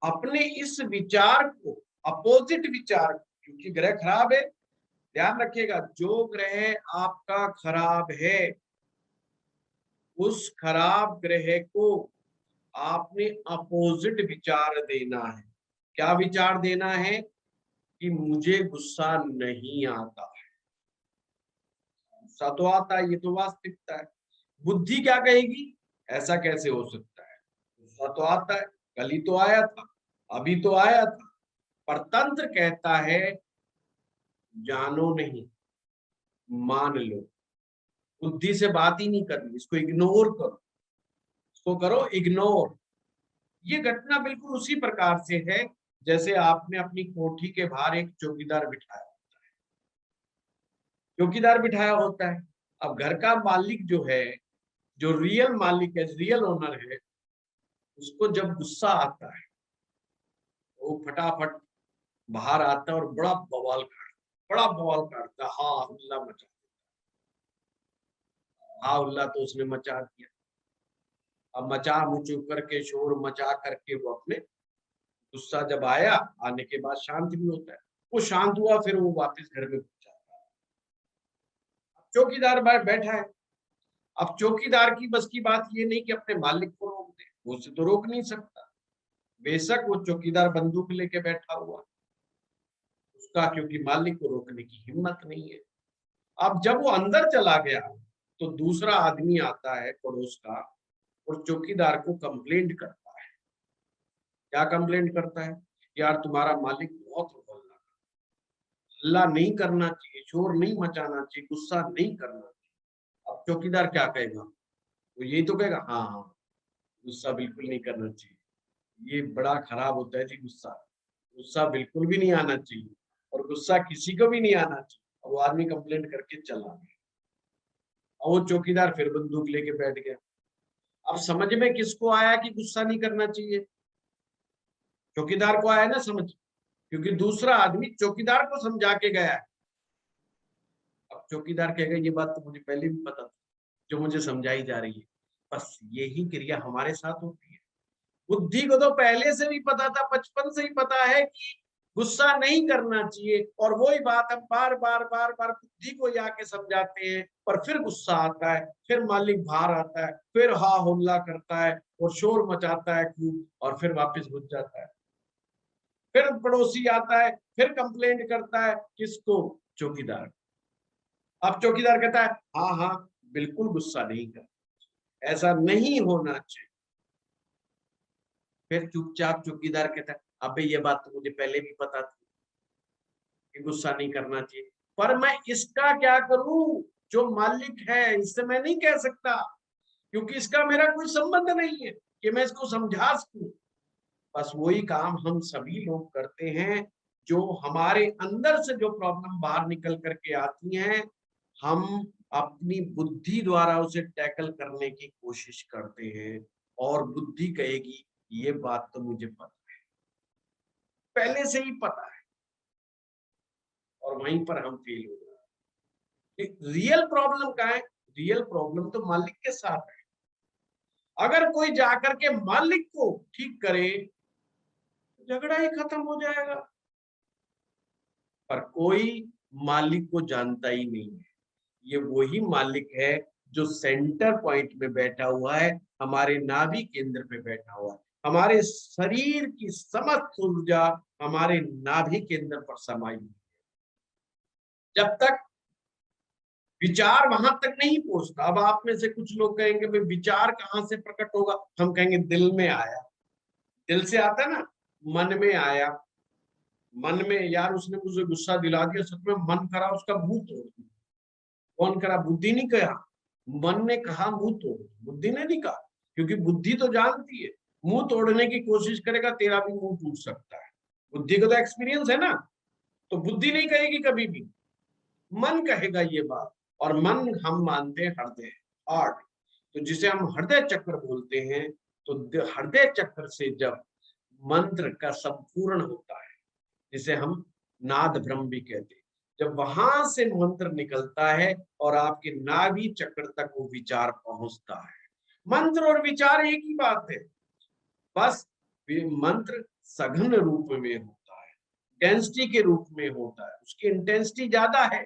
अपने इस विचार को, अपोजिट विचार, क्योंकि ग्रह खराब है, ध्यान रखिएगा, जो ग्रह आपका खराब है उस खराब ग्रह को आपने अपोजिट विचार देना है। क्या विचार देना है? कि मुझे गुस्सा नहीं आता है। गुस्सा तो आता है, ये तो वास्तविकता है। बुद्धि क्या कहेगी? ऐसा कैसे हो सकता है, गुस्सा तो आता है, कल ही तो आया था, अभी तो आया था। पर तंत्र कहता है जानो नहीं, मान लो। बुद्धि से बात ही नहीं करनी, इसको इग्नोर करो, इसको करो इग्नोर। ये घटना बिल्कुल उसी प्रकार से है जैसे आपने अपनी कोठी के बाहर एक चौकीदार बिठाया होता है। चौकीदार बिठाया होता है। अब घर का मालिक जो है, जो रियल मालिक है, रियल ओनर है, उसको जब गुस्सा आता है वो फटाफट बाहर आता है और बड़ा बवाल काटता है। हाँ हल्ला मचा, हाँ हल्ला तो उसने मचा दिया। अब मचा मुचू करके, शोर मचा करके वो अपने गुस्सा जब आया, आने के बाद शांत भी होता है। वो शांत हुआ, फिर वो वापस घर में पहुंचा। चौकीदार बाहर बैठा है। अब चौकीदार की बस की बात ये नहीं कि अपने मालिक को रोक दे, वो उसे तो रोक नहीं सकता। बेशक वो चौकीदार बंदूक लेके बैठा हुआ, उसका क्योंकि मालिक को रोकने की हिम्मत नहीं है। अब जब वो अंदर चला गया तो दूसरा आदमी आता है पड़ोस का और चौकीदार को कंप्लेंट करता है। क्या कंप्लेंट करता है? यार तुम्हारा मालिक बहुत बोलना, हल्ला नहीं करना चाहिए, शोर नहीं मचाना चाहिए, गुस्सा नहीं करना चाहिए। अब चौकीदार क्या कहेगा? वो यही तो कहेगा, हाँ हाँ गुस्सा बिल्कुल नहीं करना चाहिए, ये बड़ा खराब होता है जी गुस्सा, गुस्सा बिल्कुल भी नहीं आना चाहिए, और गुस्सा किसी को भी नहीं आना चाहिए। वो आदमी कंप्लेंट करके चला गया और वो चौकीदार फिर बंदूक लेके बैठ गया। अब समझ में किसको आया कि गुस्सा नहीं करना चाहिए? चौकीदार को आया ना समझ। क्योंकि दूसरा आदमी चौकीदार को समझा के गया है। अब चौकीदार कहेगा ये बात तो मुझे पहले भी पता था, जो मुझे समझाई जा रही है। बस यही क्रिया हमारे साथ होती है। बुद्धि को तो पहले से भी पता था, बचपन से ही पता है कि गुस्सा नहीं करना चाहिए, और वही बात हम बार बार बार बार बुद्धि को आके समझाते हैं, पर फिर गुस्सा आता है, फिर मालिक बाहर आता है, फिर हा हुल्ला करता है और शोर मचाता है खूब, और फिर वापस घुस जाता है। फिर पड़ोसी आता है, फिर कंप्लेंट करता है, किसको? चौकीदार। अब चौकीदार कहता है हाँ हाँ बिल्कुल गुस्सा नहीं कर, ऐसा नहीं होना चाहिए। फिर चुपचाप चौकीदार कहता है अबे ये बात तो मुझे पहले भी पता थी कि गुस्सा नहीं करना चाहिए, पर मैं इसका क्या करूं? जो मालिक है इससे मैं नहीं कह सकता, क्योंकि इसका मेरा कोई संबंध नहीं है कि मैं इसको समझा सकूं। बस वही काम हम सभी लोग करते हैं। जो हमारे अंदर से जो प्रॉब्लम बाहर निकल करके आती हैं, हम अपनी बुद्धि द्वारा उसे टैकल करने की कोशिश करते हैं, और बुद्धि कहेगी ये बात तो मुझे पता है, पहले से ही पता है, और वहीं पर हम फेल हो जाते हैं। रियल प्रॉब्लम क्या है? रियल प्रॉब्लम तो मालिक के साथ है। अगर कोई जाकर के मालिक को ठीक करे, झगड़ा ही खत्म हो जाएगा। पर कोई मालिक को जानता ही नहीं है। ये वही मालिक है जो सेंटर पॉइंट में बैठा हुआ है, हमारे नाभि केंद्र पे बैठा हुआ है। हमारे शरीर की समस्त ऊर्जा हमारे नाभि केंद्र पर समाई हुई है। जब तक विचार वहां तक नहीं पहुंचता, अब आप में से कुछ लोग कहेंगे भाई विचार कहां से प्रकट होगा? हम कहेंगे दिल में आया। दिल से आता ना, मन में आया। मन में यार उसने मुझे गुस्सा दिला दिया, सच में मन करा उसका मुंह तोड़ दूं। कौन करा? बुद्धि नहीं कहा, मन ने कहा मुंह तोड़, बुद्धि ने नहीं कहा। क्योंकि बुद्धि तो जानती है, मुंह तोड़ने की कोशिश करेगा तेरा भी मुंह टूट सकता है। बुद्धि को तो एक्सपीरियंस है ना, तो बुद्धि नहीं कहेगी कभी भी, मन कहेगा ये बात। और मन हम मानते हैं हृदय, हार्ट। तो जिसे हम हृदय चक्र बोलते हैं, तो हृदय चक्र से जब मंत्र का संपूर्ण होता है, जिसे हम नाद ब्रह्म भी कहते हैं, जब वहां से मंत्र निकलता है और आपके नाभि चक्र तक वो विचार पहुंचता है। मंत्र और विचार एक ही बात है, बस मंत्र सघन रूप में होता है, डेंसिटी के रूप में होता है, उसकी इंटेंसिटी ज्यादा है।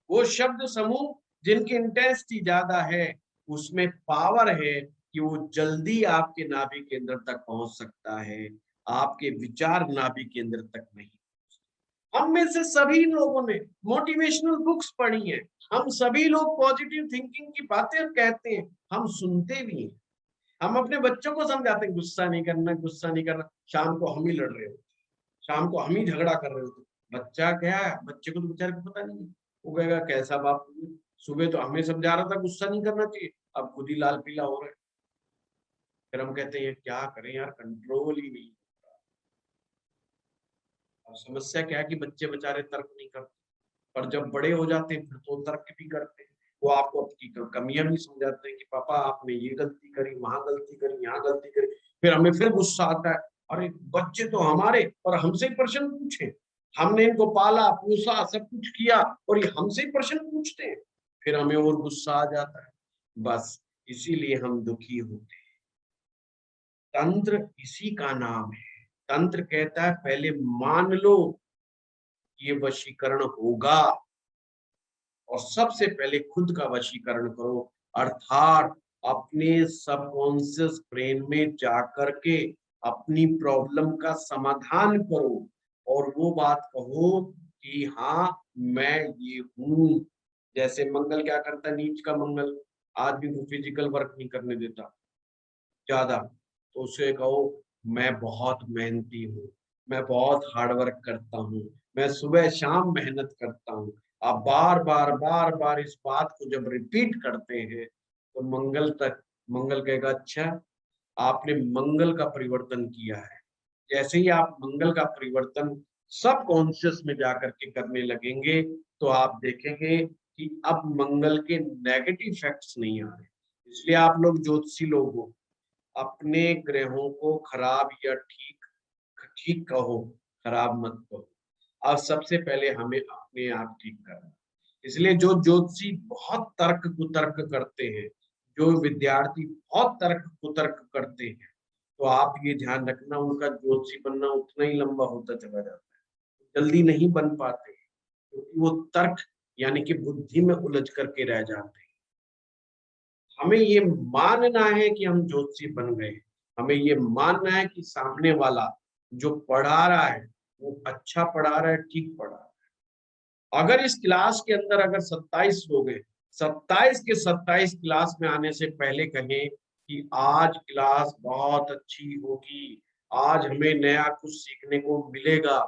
वो शब्द समूह जिनकी इंटेंसिटी ज्यादा है, उसमें पावर है कि वो जल्दी आपके नाभि केंद्र तक पहुंच सकता है, आपके विचार नाभि केंद्र तक नहीं। हम में से सभी लोगों ने मोटिवेशनल बुक्स पढ़ी हैं, हम सभी लोग पॉजिटिव थिंकिंग की बातें कहते हैं, हम सुनते भी हैं। हम अपने बच्चों को समझाते हैं गुस्सा नहीं करना, गुस्सा नहीं करना। शाम को हम ही लड़ रहे होते, शाम को हम ही झगड़ा कर रहे होते। बच्चा क्या है, बच्चे को तो बेचारे को पता नहीं है, वो कहेगा कैसा बाप, सुबह तो हमें समझा रहा था गुस्सा नहीं करना चाहिए, अब खुद ही लाल पीला हो रहा है। फिर हम कहते हैं क्या करें यार, कंट्रोल ही नहीं। और समस्या क्या है कि बच्चे बेचारे तर्क नहीं करते, पर जब बड़े हो जाते हैं फिर तो तर्क भी करते हैं। वो आपको आपकी कमियां भी समझाते हैं कि पापा आपने ये गलती करी, वहां गलती करी, यहाँ गलती करी। फिर हमें फिर गुस्सा आता है, अरे बच्चे तो हमारे और हमसे ही प्रश्न पूछे, हमने इनको पाला पोसा सब कुछ किया और ये हमसे ही प्रश्न पूछते हैं। फिर हमें और गुस्सा आ जाता है। बस इसीलिए हम दुखी होते हैं। तंत्र इसी का नाम है। तंत्र कहता है पहले मान लो ये वशीकरण होगा, और सबसे पहले खुद का वशीकरण करो, अर्थात अपने सबकॉन्शियस ब्रेन में जाकर के अपनी प्रॉब्लम का समाधान करो, और वो बात कहो कि हाँ मैं ये हूं। जैसे मंगल क्या करता है, नीच का मंगल आदमी को फिजिकल वर्क नहीं करने देता ज्यादा, तो उसे कहो मैं बहुत मेहनती हूँ, मैं बहुत हार्ड वर्क करता हूँ, मैं सुबह शाम मेहनत करता हूँ। आप बार बार बार बार इस बात को जब रिपीट करते हैं, तो मंगल कहेगा अच्छा आपने मंगल का परिवर्तन किया है। जैसे ही आप मंगल का परिवर्तन सब कॉन्शियस में जाकर के करने लगेंगे, तो आप देखेंगे कि अब मंगल के नेगेटिव इफेक्ट्स नहीं आ रहे। इसलिए आप लोग ज्योतिषी लोग हो, अपने ग्रहों को खराब या ठीक ठीक कहो, खराब मत करो। अब सबसे पहले हमें अपने आप ठीक करना। इसलिए जो ज्योतिषी बहुत तर्क कुतर्क करते हैं, जो विद्यार्थी बहुत तर्क कुतर्क करते हैं, तो आप ये ध्यान रखना उनका ज्योतिषी बनना उतना ही लंबा होता चला जाता है, जल्दी नहीं बन पाते क्योंकि वो तर्क यानी कि बुद्धि में उलझ करके रह जाते हैं। हमें ये मानना है कि हम ज्योतिषी बन गए, हमें ये मानना है कि सामने वाला जो पढ़ा रहा है वो अच्छा पढ़ा रहा है, ठीक पढ़ा रहा है। अगर इस क्लास के अंदर अगर 27 लोग हैं, 27 के 27 क्लास में आने से पहले कहें कि आज क्लास बहुत अच्छी होगी, आज हमें नया कुछ सीखने को मिलेगा,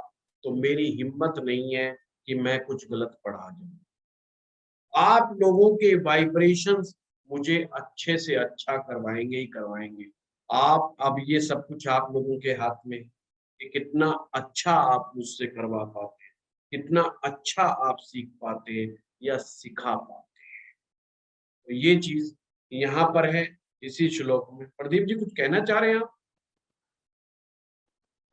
तो मेरी हिम्मत नहीं है कि मैं कुछ गलत पढ़ा दूं। आप लोगों के वाइब्रेशंस मुझे अच्छे से अच्छा करवाएंगे ही करवाएंगे। आप अब ये सब कुछ आप लोगों के हाथ में कि कितना अच्छा आप मुझसे करवा पाते हैं, कितना अच्छा आप सीख पाते हैं या सिखा पाते हैं। तो ये चीज यहाँ पर है इसी श्लोक में। प्रदीप जी कुछ कहना चाह रहे हैं आप?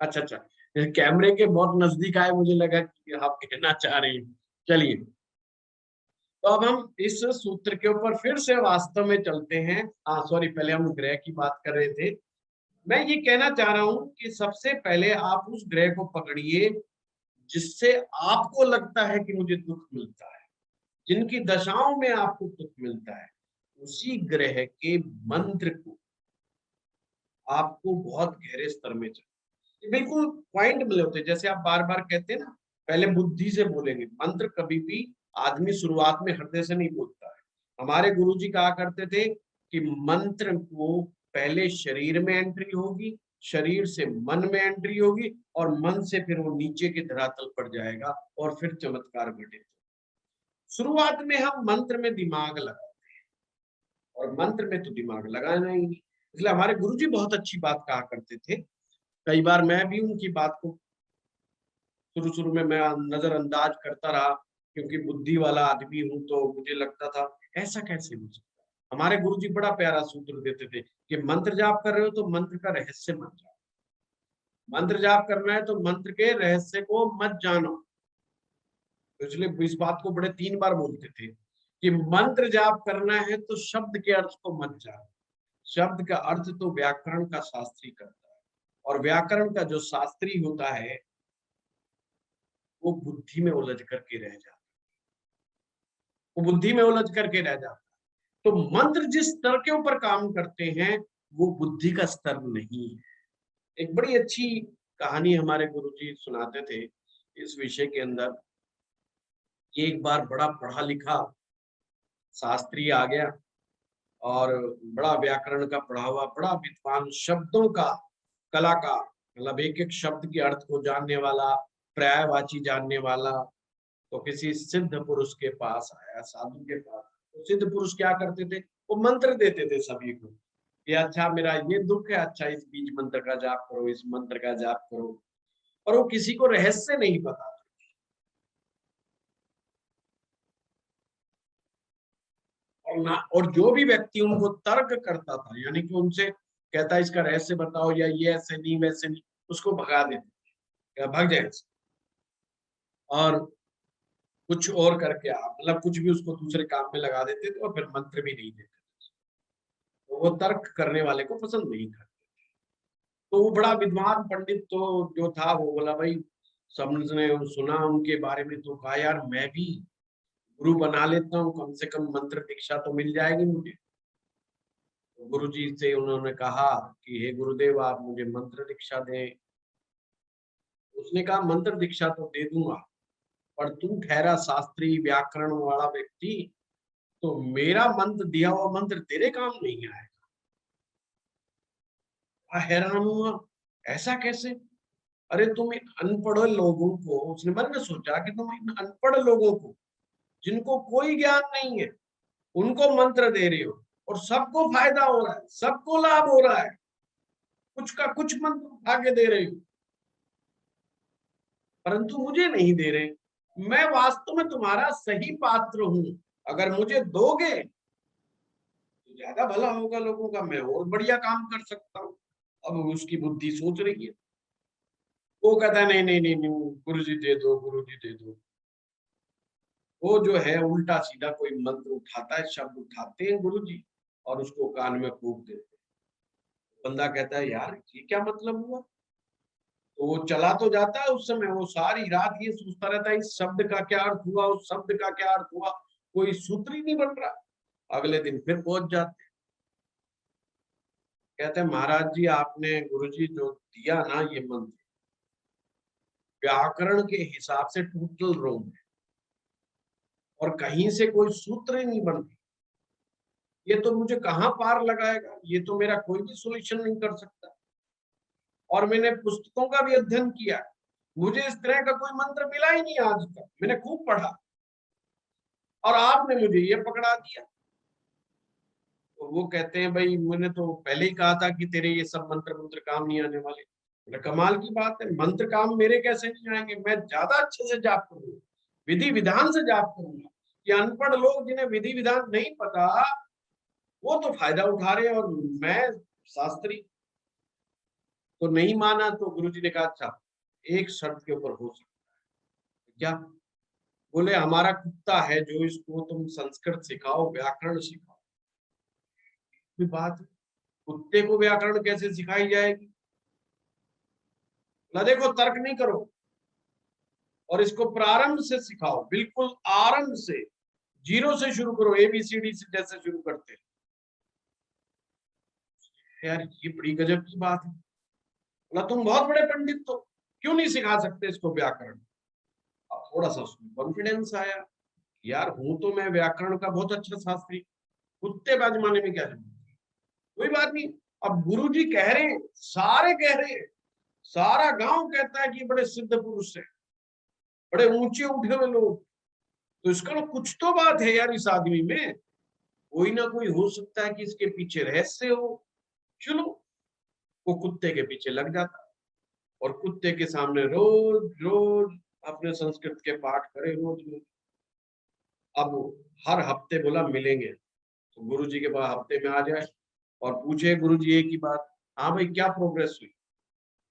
अच्छा अच्छा, कैमरे के बहुत नजदीक आए, मुझे लगा कि आप कहना चाह रहे हैं। चलिए, तो अब हम इस सूत्र के ऊपर फिर से वास्तव में चलते हैं। हाँ सॉरी, पहले हम ग्रह की बात कर रहे थे। मैं ये कहना चाह रहा हूं कि सबसे पहले आप उस ग्रह को पकड़िए जिससे आपको लगता है कि मुझे दुख मिलता है, जिनकी दशाओं में आपको दुख मिलता है, उसी ग्रह के मंत्र को आपको बहुत गहरे स्तर में चाहिए। बिल्कुल पॉइंट मिले होते हैं, जैसे आप बार बार कहते हैं ना, पहले बुद्धि से बोलेंगे। मंत्र कभी भी आदमी शुरुआत में हृदय से नहीं बोलता है। हमारे गुरुजी कहा करते थे कि मंत्र को पहले शरीर में एंट्री होगी, शरीर से मन में एंट्री होगी, और मन से फिर वो नीचे के धरातल पर जाएगा और फिर चमत्कार घटित। शुरुआत में हम मंत्र में दिमाग लगाते हैं और मंत्र में तो दिमाग लगाना ही नहीं। इसलिए हमारे गुरुजी बहुत अच्छी बात कहा करते थे। कई बार मैं भी उनकी बात को शुरू शुरू में मैं नजरअंदाज करता रहा, क्योंकि बुद्धि वाला आदमी हूं, तो मुझे लगता था ऐसा कैसे हो सकता है। हमारे गुरुजी बड़ा प्यारा सूत्र देते थे कि मंत्र जाप कर रहे हो तो मंत्र का रहस्य मत जानो, मंत्र जाप करना है तो मंत्र के रहस्य को मत जानो। तो इसलिए इस बात को बड़े 3 बार बोलते थे कि मंत्र जाप करना है तो शब्द के अर्थ को मत जानो। शब्द का अर्थ तो व्याकरण का शास्त्री करता है, और व्याकरण का जो शास्त्री होता है वो बुद्धि में उलझ करके रह जाता है, वो बुद्धि में उलझ करके रह जाता है। तो मंत्र जिस स्तर के ऊपर काम करते हैं वो बुद्धि का स्तर नहीं है। एक बड़ी अच्छी कहानी हमारे गुरुजी सुनाते थे इस विषय के अंदर। एक बार बड़ा पढ़ा लिखा शास्त्री आ गया, और बड़ा व्याकरण का पढ़ा हुआ, बड़ा विद्वान, शब्दों का कला का मतलब एक एक शब्द के अर्थ को जानने वाला, पर्यायवाची जानने वाला। तो किसी सिद्ध पुरुष के पास आया, साधु के पास। तो सिद्ध पुरुष क्या करते थे, वो मंत्र देते थे सभी को कि अच्छा मेरा ये दुख है, अच्छा इस बीज मंत्र का जाप करो, इस मंत्र का जाप करो। और वो किसी को रहस्य नहीं बताते। और जो भी व्यक्ति उनको तर्क करता था, यानी कि उनसे कहता इसका रहस्य बताओ या ये ऐसे नहीं वैसे नहीं, उसको भगा देते, भाग जाए। और कुछ और करके आप मतलब कुछ भी उसको दूसरे काम में लगा देते थे और फिर मंत्र भी नहीं देते। तो वो तर्क करने वाले को पसंद नहीं करते। तो वो बड़ा विद्वान पंडित तो जो था, वो बोला भाई, सबने सुना उनके बारे में, तो कहा यार मैं भी गुरु बना लेता हूँ, कम से कम मंत्र दीक्षा तो मिल जाएगी मुझे। तो गुरु जी से उन्होंने कहा कि हे गुरुदेव आप मुझे मंत्र दीक्षा दें। उसने कहा मंत्र दीक्षा तो दे दूंगा, पर तू ठहरा शास्त्री व्याकरण वाला व्यक्ति, तो मेरा मंत्र दिया हुआ मंत्र तेरे काम नहीं आएगा। हैरान हुआ, ऐसा कैसे? अरे तुम इन अनपढ़ लोगों को, उसने मन में सोचा कि तुम इन अनपढ़ लोगों को जिनको कोई ज्ञान नहीं है उनको मंत्र दे रहे हो, और सबको फायदा हो रहा है, सबको लाभ हो रहा है, कुछ का कुछ मंत्र उठा के दे रहे हो, परंतु मुझे नहीं दे रहे। मैं वास्तव में तुम्हारा सही पात्र हूं, अगर मुझे दोगे तो ज्यादा भला होगा लोगों का, मैं और बढ़िया काम कर सकता हूँ। अब उसकी बुद्धि सोच रही है, वो कहता है नहीं नहीं नहीं नहीं, गुरुजी दे दो, गुरुजी दे दो। वो जो है उल्टा सीधा कोई मंत्र उठाता है, शब्द उठाते हैं गुरुजी और उसको कान में फूंक देते हैं। बंदा कहता है यार ये क्या मतलब हुआ? तो वो चला तो जाता है, उस समय वो सारी रात ये सोचता रहता है इस शब्द का क्या अर्थ हुआ, उस शब्द का क्या अर्थ हुआ, कोई सूत्र ही नहीं बन रहा। अगले दिन फिर पहुंच जाते हैं, कहते हैं महाराज जी आपने गुरुजी जो दिया ना ये मंत्र, व्याकरण के हिसाब से टोटल रॉन्ग है और कहीं से कोई सूत्र ही नहीं बन रही। ये तो मुझे कहाँ पार लगाएगा, ये तो मेरा कोई भी सोल्यूशन नहीं कर सकता। और मैंने पुस्तकों का भी अध्ययन किया, मुझे इस तरह का कोई मंत्र मिला ही नहीं आज तक, मैंने खूब पढ़ा और आपने मुझे ये पकड़ा दिया। तो वो कहते हैं भाई मैंने तो पहले ही कहा था कि तेरे ये सब मंत्र मंत्र काम नहीं आने वाले। कमाल की बात है, मंत्र काम मेरे कैसे नहीं आएंगे? मैं ज्यादा अच्छे से जाप करूंगा, विधि विधान से जाप करूंगा। ये अनपढ़ लोग जिन्हें विधि विधान नहीं पता वो तो फायदा उठा रहे हैं और मैं शास्त्री। तो नहीं माना तो गुरुजी ने कहा अच्छा एक शर्त के ऊपर हो सकता है। क्या? बोले हमारा कुत्ता है जो इसको तुम संस्कृत सिखाओ, व्याकरण सिखाओ। कोई बात है, कुत्ते को व्याकरण कैसे सिखाई जाएगी? ना देखो तर्क नहीं करो और इसको प्रारंभ से सिखाओ, बिल्कुल आरंभ से, जीरो से शुरू करो, एबीसीडी से जैसे शुरू करते हैं। यार ये बड़ी गजब की बात है। बोला तुम बहुत बड़े पंडित हो, क्यों नहीं सिखा सकते इसको व्याकरण? अब थोड़ा सा उसमें कॉन्फिडेंस आया, यार हूं तो मैं व्याकरण का बहुत अच्छा शास्त्री, कुत्ते बाजमाने में क्या जरूरत है? कोई बात नहीं। अब गुरुजी कह रहे हैं, सारे कह रहे हैं, सारा गांव कहता है कि बड़े सिद्ध पुरुष है, बड़े ऊंचे उठे हुए लोग, तो इसका तो कुछ तो बात है यार इस आदमी में, कोई ना कोई हो सकता है कि इसके पीछे रहस्य हो। चलो वो कुत्ते के पीछे लग जाता और कुत्ते के सामने रोज रोज अपने संस्कृत के पाठ करे, रोज रोज। अब हर हफ्ते बोला मिलेंगे, तो गुरुजी के पास हफ्ते में आ जाए और पूछे गुरुजी एक ही बात, हाँ भाई क्या प्रोग्रेस हुई,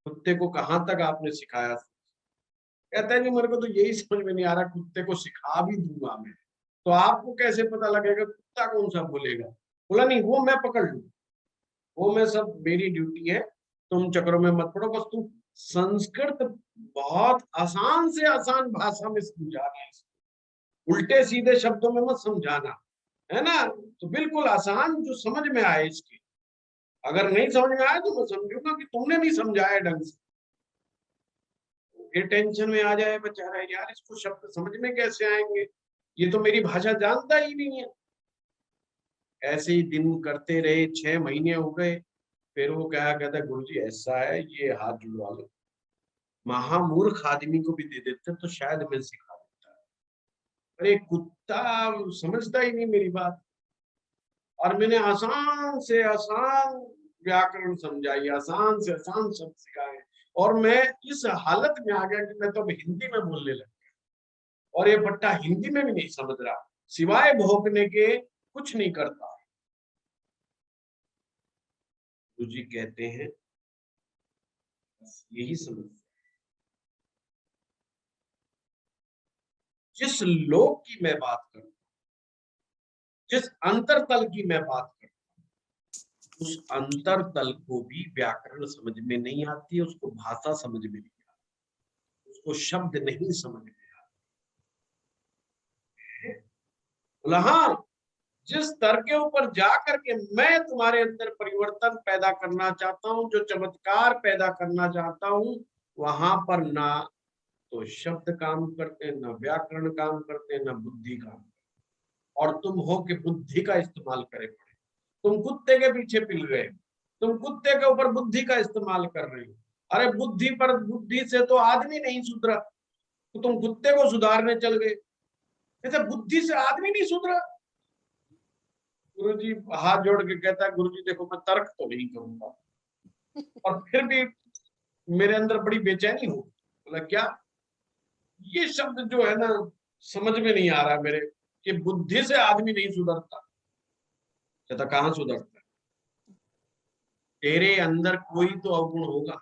कुत्ते को कहाँ तक आपने सिखाया? कहता है नहीं मेरे को तो यही समझ में नहीं आ रहा, कुत्ते को सिखा भी दूंगा मैं, तो आपको कैसे पता लगेगा कुत्ता कौन सा बोलेगा? बोला नहीं वो मैं पकड़ लूँ, वो मैं सब मेरी ड्यूटी है, तुम चक्रों में मत पड़ो, बस तुम संस्कृत बहुत आसान से आसान भाषा में समझाना, उल्टे सीधे शब्दों में मत समझाना, है ना? तो बिल्कुल आसान जो समझ में आए इसकी। अगर नहीं समझ में आया तो मैं समझूंगा कि तुमने नहीं समझाया ढंग से। फिर टेंशन में आ जाए बेचारा, यार इसको शब्द समझ में कैसे आएंगे, ये तो मेरी भाषा जानता ही नहीं है। ऐसे ही दिन करते रहे, 6 महीने हो गए। फिर वो क्या कहता है गुरुजी ऐसा है ये हाथ जुड़वा लो, महामूर्ख आदमी को भी दे देते तो शायद मैं सिखा देता। अरे कुत्ता समझता ही नहीं मेरी बात, और मैंने आसान से आसान व्याकरण समझाई, आसान से आसान शब्द सिखाए, और मैं इस हालत में आ गया कि मैं तो अब हिंदी में बोलने लगा और ये बट्टा हिंदी में भी नहीं समझ रहा, सिवाय भौंकने के कुछ नहीं करता। गुरु जी कहते हैं बस यही समझ, जिस लोक की मैं बात करूं, जिस अंतरतल की मैं बात करूं, उस अंतरतल को भी व्याकरण समझ में नहीं आती है, उसको भाषा समझ में नहीं आती, उसको शब्द नहीं समझ में आते। बोला हाँ, जिस स्तर के ऊपर जाकर के मैं तुम्हारे अंदर परिवर्तन पैदा करना चाहता हूं, जो चमत्कार पैदा करना चाहता हूं, वहां पर ना तो शब्द काम करते हैं, ना व्याकरण काम करते हैं, ना बुद्धि काम करते, और तुम हो कि बुद्धि का इस्तेमाल करे पड़े। तुम कुत्ते के पीछे पिल गए, तुम कुत्ते के ऊपर बुद्धि का इस्तेमाल कर रहे हो। अरे बुद्धि पर बुद्धि से तो आदमी नहीं सुधरा, तो तुम कुत्ते को सुधारने चल गए। ऐसे बुद्धि से आदमी नहीं सुधरा। गुरुजी हाथ जोड़ के कहता है गुरुजी देखो मैं तर्क तो नहीं करूंगा, और फिर भी मेरे अंदर बड़ी बेचैनी हो। बोला क्या? ये शब्द जो है ना समझ में नहीं आ रहा मेरे, कि बुद्धि से आदमी नहीं सुधरता। कहता कहाँ सुधरता है? तेरे अंदर कोई तो अवगुण होगा,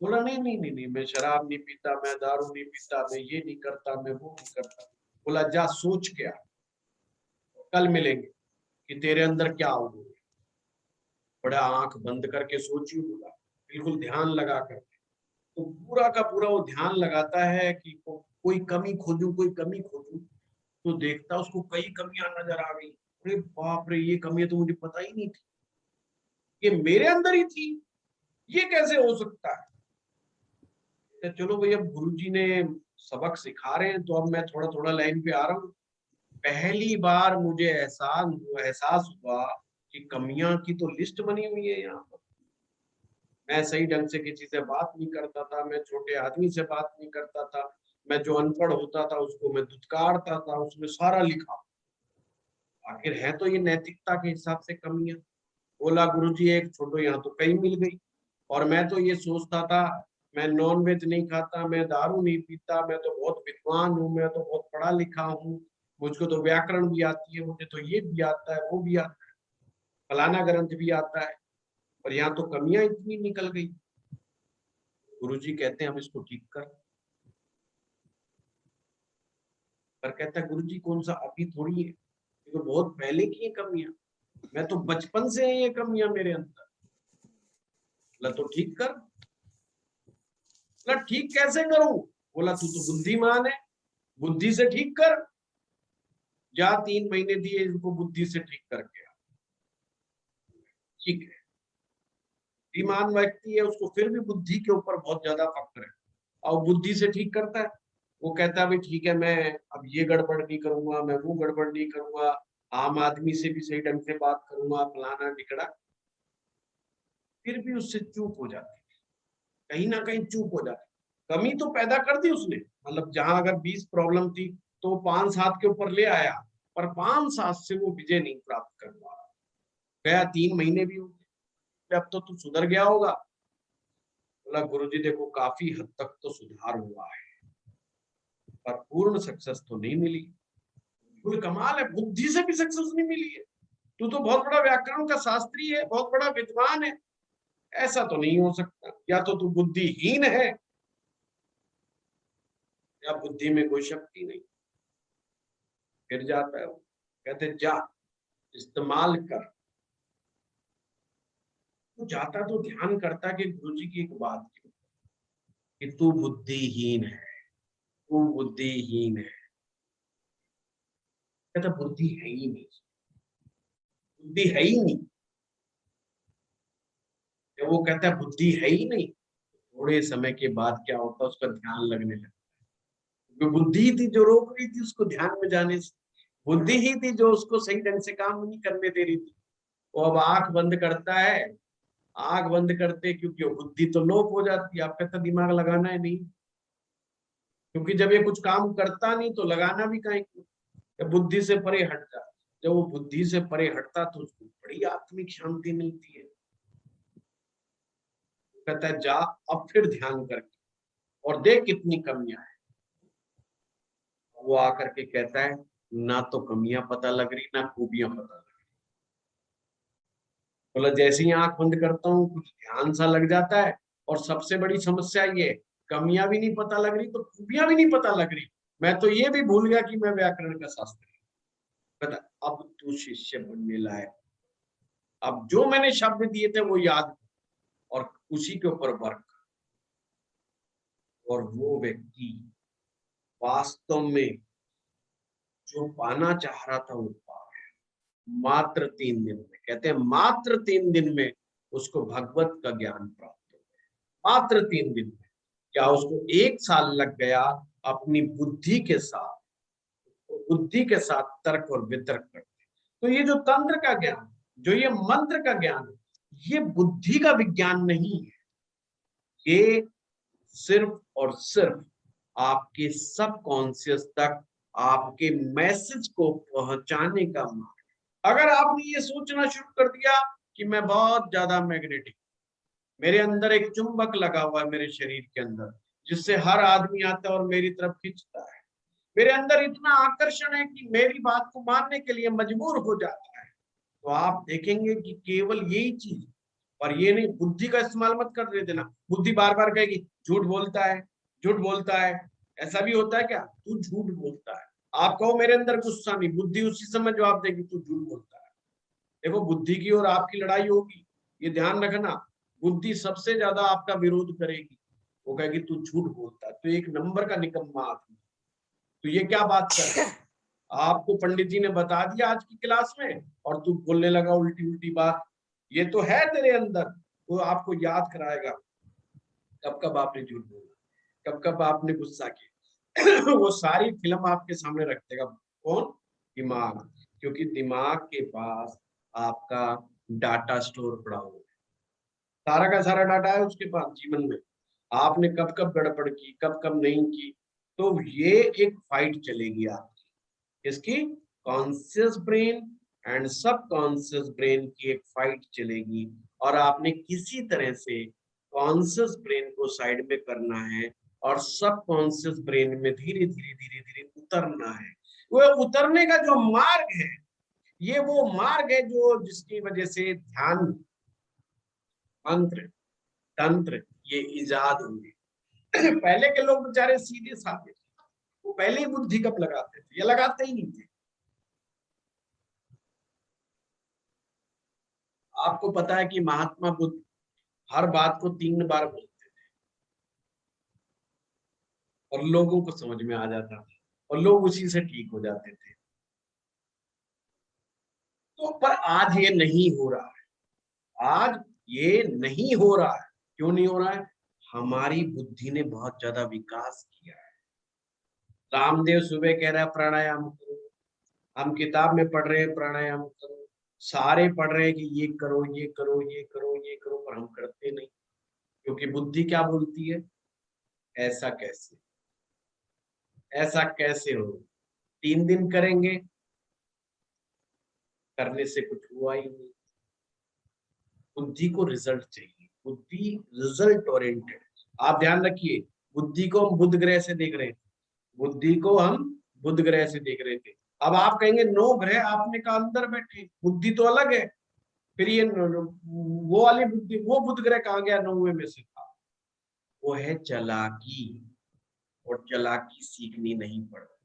बोला नहीं नहीं नहीं नहीं, मैं शराब नहीं पीता, मैं दारू नहीं पीता, मैं ये नहीं करता, मैं वो नहीं करता। बोला जा सोच के आ, कल मिलेंगे कि तेरे अंदर क्या हो। बड़ा आंख बंद करके सोचिए, बोला बिल्कुल ध्यान लगा कर। तो पूरा का पूरा वो ध्यान लगाता है कि कोई कमी खोजूं, कोई कमी खोजूं। तो देखता उसको कई कमियां नजर आ गई। अरे बाप रे, ये कमी तो मुझे पता ही नहीं थी, ये मेरे अंदर ही थी, ये कैसे हो सकता है। तो चलो भैया, गुरुजी ने सबक सिखा रहे हैं तो अब मैं थोड़ा थोड़ा लाइन पे आ रहा हूँ। पहली बार मुझे एहसास हुआ कि कमियां की तो लिस्ट बनी हुई है यहाँ पर। मैं सही ढंग से किसी से बात नहीं करता था, मैं छोटे आदमी से बात नहीं करता था, मैं जो अनपढ़ होता था उसको मैं धुतकारता था, उसमें सारा लिखा। आखिर है तो ये नैतिकता के हिसाब से कमियां। बोला गुरुजी एक छोड़ो, यहाँ तो कई मिल गई। और मैं तो ये सोचता था, मैं नॉन वेज नहीं खाता, मैं दारू नहीं पीता, मैं तो बहुत विद्वान हूँ, मैं तो बहुत पढ़ा लिखा हूँ, मुझको तो व्याकरण भी आती है, मुझे तो ये भी आता है, वो भी आता है, फलाना ग्रंथ भी आता है। और यहाँ तो कमियां इतनी निकल गई। गुरुजी कहते हैं अब इसको ठीक कर। पर कहता है गुरुजी कौन सा अभी थोड़ी है, ये तो बहुत पहले की है कमियां, मैं तो बचपन से है ये कमियां मेरे अंदर। बोला तो ठीक कर। बोला ठीक कैसे करूं। बोला तू तो बुद्धिमान है, बुद्धि से ठीक कर। जा 3 महीने दिए इनको बुद्धि से ठीक करके आ। ठीक है, बुद्धिमान व्यक्ति है, उसको फिर भी बुद्धि के ऊपर बहुत ज्यादा फक्र है, और बुद्धि से ठीक करता है। वो कहता है भाई ठीक है, मैं अब ये गड़बड़ नहीं करूंगा, मैं वो गड़बड़ नहीं करूंगा, आम आदमी से भी सही ढंग से बात करूंगा, फलाना टिकड़ा। फिर भी उससे चूक हो जाती है, कहीं ना कहीं चूक हो जाती है। कमी तो पैदा कर दी उसने, मतलब जहां अगर 20 प्रॉब्लम थी तो 5-7 के ऊपर ले आया, पर 5-7 से वो विजय नहीं प्राप्त कर पा रहा। गया 3 महीने भी हो गए, अब तो तू सुधर गया होगा। बोला गुरुजी देखो काफी हद तक तो सुधार हुआ है, पर पूर्ण सक्सेस तो नहीं मिली। बोले कमाल है, बुद्धि से भी सक्सेस नहीं मिली है, तू तो बहुत बड़ा व्याकरण का शास्त्री है, बहुत बड़ा विद्वान है, ऐसा तो नहीं हो सकता, या तो तू बुद्धिहीन है या बुद्धि में कोई शक्ति नहीं। फिर जाता है वो, कहते जा इस्तेमाल कर। तो जाता तो ध्यान करता कि गुरुजी की एक बात की, कि तू बुद्धिहीन है, तू बुद्धिहीन है। कहता बुद्धि है ही नहीं, बुद्धि है ही नहीं। जब वो कहता है बुद्धि है ही नहीं, थोड़े समय के बाद क्या होता है, उसका ध्यान लगने लगता है। वो बुद्धि थी जो रोक रही थी उसको ध्यान में जाने से, बुद्धि ही थी जो उसको सही ढंग से काम नहीं करने दे रही थी। वो अब आंख बंद करता है, आंख बंद करते क्योंकि वो बुद्धि तो लोप हो जाती है, आपका तो दिमाग लगाना है नहीं, क्योंकि जब ये कुछ काम करता नहीं तो लगाना भी कहीं, बुद्धि से परे हट जाता। जब वो बुद्धि से परे हटता तो उसको बड़ी आत्मिक शांति मिलती है। कहता है जा अब फिर ध्यान करके और देख कितनी कमियां है। वो आकर के कहता है ना तो कमियां पता लग रही ना खूबियां पता लग रही। बोला जैसे ही आंख बंद करता हूँ कुछ ध्यान सा लग जाता है, और सबसे बड़ी समस्या ये, कमियां भी नहीं पता लग रही तो खूबियां भी नहीं पता लग रही, मैं तो ये भी भूल गया कि मैं व्याकरण का शास्त्री। कहता अब तू शिष्य बनने लायक, अब जो मैंने शब्द दिए थे वो याद और उसी के ऊपर वर्क। और वो व्यक्ति वास्तव में जो पाना चाह रहा था वो पा गया मात्र 3 दिन में। कहते हैं मात्र 3 दिन में उसको भगवत का ज्ञान प्राप्त हो गया, मात्र 3 दिन में। क्या उसको 1 साल लग गया अपनी बुद्धि के साथ, बुद्धि के साथ तर्क और वितर्क करते। तो ये जो तंत्र का ज्ञान, जो ये मंत्र का ज्ञान है, ये बुद्धि का विज्ञान नहीं है, ये सिर्फ और सिर्फ आपके सबकॉन्शियस तक आपके मैसेज को पहुंचाने का मार्ग। अगर आपने ये सोचना शुरू कर दिया कि मैं बहुत ज्यादा मैग्नेटिक, मेरे अंदर एक चुंबक लगा हुआ है मेरे शरीर के अंदर, जिससे हर आदमी आता है और मेरी तरफ खींचता है, मेरे अंदर इतना आकर्षण है कि मेरी बात को मानने के लिए मजबूर हो जाता है, तो आप देखेंगे कि केवल यही चीज और ये नहीं बुद्धि का इस्तेमाल मत कर देना। बुद्धि बार बार कहेगी झूठ बोलता है, झूठ बोलता है। ऐसा भी होता है क्या? तू झूठ बोलता है। आप कहो मेरे अंदर गुस्सा नहीं, बुद्धि उसी समय जवाब देगी तू झूठ बोलता है। देखो बुद्धि की और आपकी लड़ाई होगी, ये ध्यान रखना। बुद्धि सबसे ज्यादा आपका विरोध करेगी, वो कहेगी तू झूठ बोलता है, तो एक नंबर का निकम्मा आदमी। तो ये क्या बात कर, आपको पंडित जी ने बता दिया आज की क्लास में और तू बोलने लगा उल्टी उल्टी बात। ये तो है तेरे अंदर, वो आपको याद कराएगा कब कब आपने झूठ बोला, कब कब आपने गुस्सा किया। वो सारी फिल्म आपके सामने रख देगा। कौन? दिमाग। क्योंकि दिमाग के पास आपका डाटा स्टोर पड़ा हुआ है, सारा का सारा डाटा है उसके पास जीवन में। आपने कब कब गड़बड़ की, कब कब नहीं की। तो ये एक फाइट चलेगी आपकी, इसकी कॉन्शियस ब्रेन एंड सब कॉन्शियस ब्रेन की एक फाइट चलेगी। और आपने किसी तरह से कॉन्शियस ब्रेन को साइड में करना है और सब कॉन्शियस ब्रेन में धीरे धीरे धीरे धीरे उतरना है। वो उतरने का जो मार्ग है, ये वो मार्ग है जो जिसकी वजह से ध्यान, मंत्र, तंत्र ये इजाद हुए। पहले के लोग बेचारे सीधे साधे थे, वो पहले ही बुद्धि कब लगाते थे, ये लगाते ही नहीं थे। आपको पता है कि महात्मा बुद्ध हर बात को 3 बार बोलते थे और लोगों को समझ में आ जाता था और लोग उसी से ठीक हो जाते थे। तो पर आज ये नहीं हो रहा है, आज ये नहीं हो रहा है। क्यों नहीं हो रहा है? हमारी बुद्धि ने बहुत ज्यादा विकास किया है। रामदेव सुबह कह रहा है प्राणायाम करो, हम किताब में पढ़ रहे हैं प्राणायाम करो, सारे पढ़ रहे हैं कि ये करो ये करो ये करो ये करो, पर हम करते नहीं। क्योंकि बुद्धि क्या बोलती है? ऐसा कैसे, ऐसा कैसे हो, 3 दिन करेंगे, करने से कुछ हुआ ही नहीं। बुद्धि को रिजल्ट चाहिए, बुद्धि रिजल्ट ओरिएंटेड। आप ध्यान रखिए, बुद्धि को हम बुध ग्रह से देख रहे थे, बुद्धि को हम बुध ग्रह से देख रहे थे। अब आप कहेंगे 9 ग्रह, आपने कहा अंदर बैठे, बुद्धि तो अलग है। फिर ये वो वाली बुद्धि, वो बुध ग्रह कहाँ गया? 9वें में से था। वो है चालाकी, और चालाकी सीखनी नहीं पड़ती।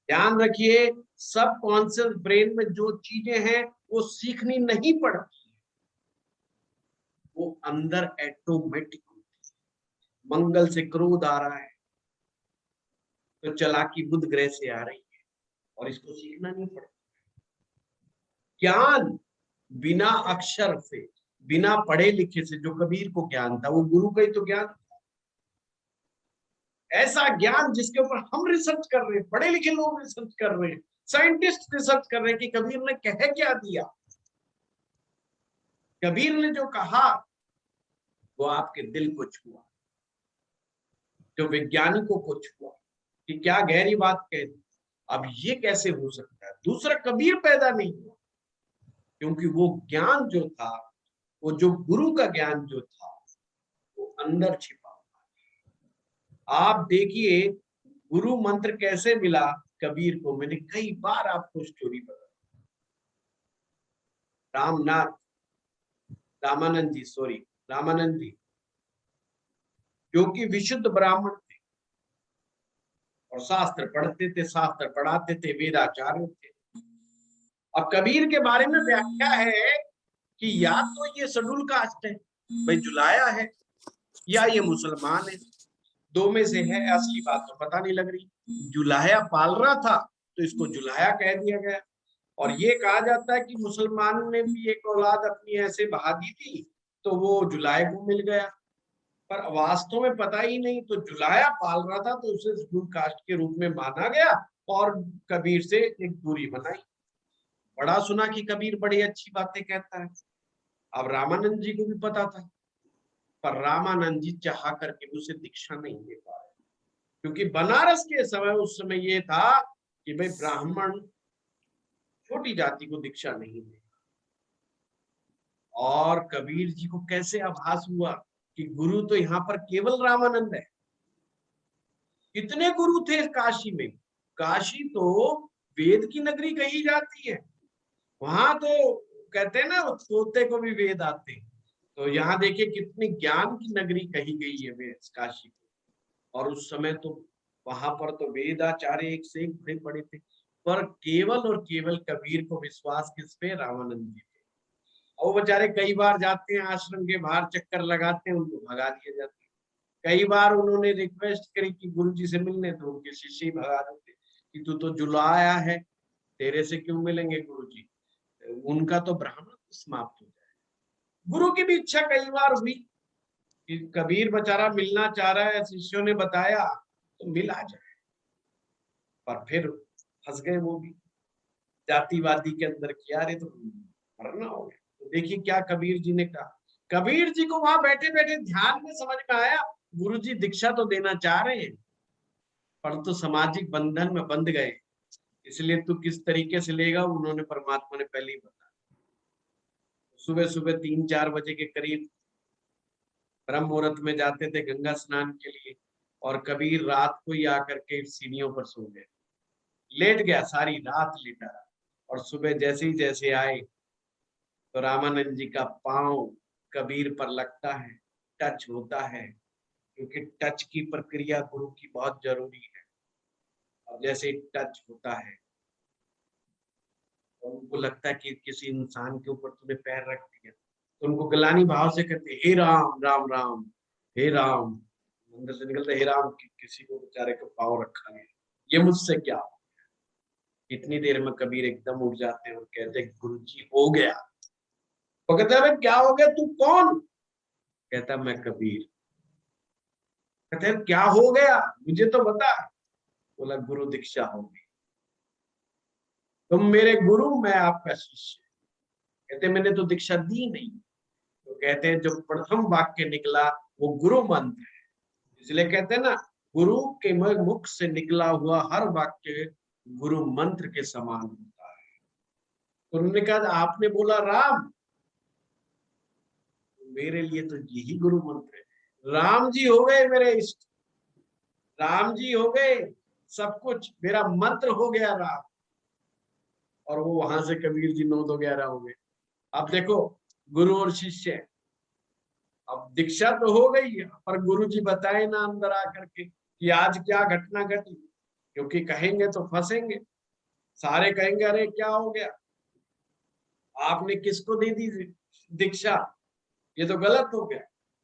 ध्यान रखिए, सब कॉन्शियस ब्रेन में जो चीजें हैं वो सीखनी नहीं पड़ती, वो अंदर ऑटोमेटिक होती है। मंगल से क्रोध आ रहा है तो चालाकी बुध ग्रह से आ रही है और इसको सीखना नहीं पड़ता। ज्ञान बिना अक्षर से, बिना पढ़े लिखे से, जो कबीर को ज्ञान था वो गुरु का ही तो ज्ञान। ऐसा ज्ञान जिसके ऊपर हम रिसर्च कर रहे हैं, पढ़े लिखे लोग रिसर्च कर रहे हैं, साइंटिस्ट रिसर्च कर रहे हैं कि कबीर ने कह क्या दिया। कबीर ने जो कहा वो आपके दिल को छुआ, जो वैज्ञानिकों को छुआ कि क्या गहरी बात कह दी। अब ये कैसे हो सकता है? दूसरा कबीर पैदा नहीं हुआ, क्योंकि वो ज्ञान जो था, वो जो गुरु का ज्ञान जो था, वो अंदर छिपा हुआ। आप देखिए गुरु मंत्र कैसे मिला कबीर को, मैंने कई बार आपको स्टोरी बताई। रामनाथ, रामानंद जी, सॉरी रामानंद जी, जो कि विशुद्ध ब्राह्मण थे और शास्त्र पढ़ते थे, शास्त्र पढ़ाते थे, वेदाचार्य थे। अब कबीर के बारे में व्याख्या है कि या तो ये शेड्यूल कास्ट है, भाई जुलाया है, या ये मुसलमान है, दो में से है। असली बात तो पता नहीं लग रही। जुलाया पाल रहा था तो इसको जुलाया कह दिया गया। और ये कहा जाता है कि मुसलमान ने भी एक औलाद अपनी ऐसे बहा दी थी तो वो जुलाए को मिल गया, पर वास्तव में पता ही नहीं। तो जुलाया पाल रहा था तो उसे शेड्यूल कास्ट के रूप में माना गया और कबीर से एक दूरी बनाई। बड़ा सुना कि कबीर बड़ी अच्छी बातें कहता है। अब रामानंद जी को भी पता था, पर रामानंद जी चाह करके उसे दीक्षा नहीं दे पाए, क्योंकि बनारस के समय उस समय ये था कि भाई ब्राह्मण छोटी जाति को दीक्षा नहीं दे। और कबीर जी को कैसे आभास हुआ कि गुरु तो यहाँ पर केवल रामानंद है। कितने गुरु थे काशी में? काशी तो वेद की नगरी कही जाती है, वहां तो कहते हैं ना तोते को भी वेद आते हैं। तो यहाँ देखिए कितनी ज्ञान की नगरी कही गई है वे काशी को। और उस समय तो वहां पर तो वेदाचार्य एक से एक बड़े बड़े थे, पर केवल और केवल कबीर को विश्वास किस पे? रामानंद जी पे। और वो बेचारे कई बार जाते हैं आश्रम के बाहर, चक्कर लगाते हैं, उनको भगा दिए जाते हैं। कई बार उन्होंने रिक्वेस्ट करी कि गुरु जी से मिलने, तो उनके शिष्य ही भगा देते कि तू तो जुलाया है, तेरे से क्यों मिलेंगे गुरु जी, उनका तो ब्राह्मण समाप्त हो जाए। गुरु की भी इच्छा कई बार हुई कि कबीर बेचारा मिलना चाह रहा है, शिष्यों ने बताया तो मिल आ जाए, पर फिर फंस गए वो भी जातिवादी के अंदर किया, अरे तो मरना हो गया। तो देखिए क्या कबीर जी ने कहा। कबीर जी को वहां बैठे बैठे ध्यान में समझ में आया, गुरु जी दीक्षा तो देना चाह रहे हैं, पर तो सामाजिक बंधन में बंध गए, इसलिए तू किस तरीके से लेगा, उन्होंने परमात्मा ने पहले ही बताया। सुबह सुबह 3-4 बजे के करीब ब्रह्म मुहूर्त में जाते थे गंगा स्नान के लिए, और कबीर रात को ही आकर के सीढ़ियों पर सो गए, लेट गया, सारी रात लेटा रहा। और सुबह जैसे आए तो रामानंद जी का पांव कबीर पर लगता है, टच होता है, क्योंकि टच की प्रक्रिया गुरु की बहुत जरूरी है। और जैसे टच होता है तो उनको लगता है कि किसी इंसान के ऊपर तूने पैर रख दिया, तो उनको गलानी भाव से कहते, हे राम राम राम, हे राम, अंदर से निकलता हे राम, किसी को बेचारे को पाँव रखा है, ये मुझसे क्या। इतनी देर में कबीर एकदम उठ जाते हैं और कहते गुरु जी हो गया। वो कहते हैं क्या हो गया, तू कौन? कहता मैं कबीर। कहते हैं क्या हो गया, मुझे तो बता। बोला गुरु दीक्षा होगी, तुम मेरे गुरु, मैं आपका शिष्य। कहते मैंने तो दीक्षा दी नहीं। तो कहते हैं जो प्रथम वाक्य निकला वो गुरु मंत्र है, इसलिए कहते हैं ना, गुरु के मुख से निकला हुआ हर वाक्य गुरु मंत्र के समान होता है। तो उन्होंने कहा आपने बोला राम, मेरे लिए तो यही गुरु मंत्र है। राम जी हो गए मेरे इष्ट, राम जी हो गए सब कुछ, मेरा मंत्र हो गया राम। और वो वहां से कबीर जी 9-11 हो गए। अब देखो गुरु और शिष्य, अब दीक्षा तो हो गई है, पर गुरु जी बताए ना अंदर आकर के कि आज क्या घटना घटी, क्योंकि कहेंगे तो फंसेंगे, सारे कहेंगे अरे क्या हो गया, आपने किसको दे दी दीक्षा, ये तो गलत हो गया।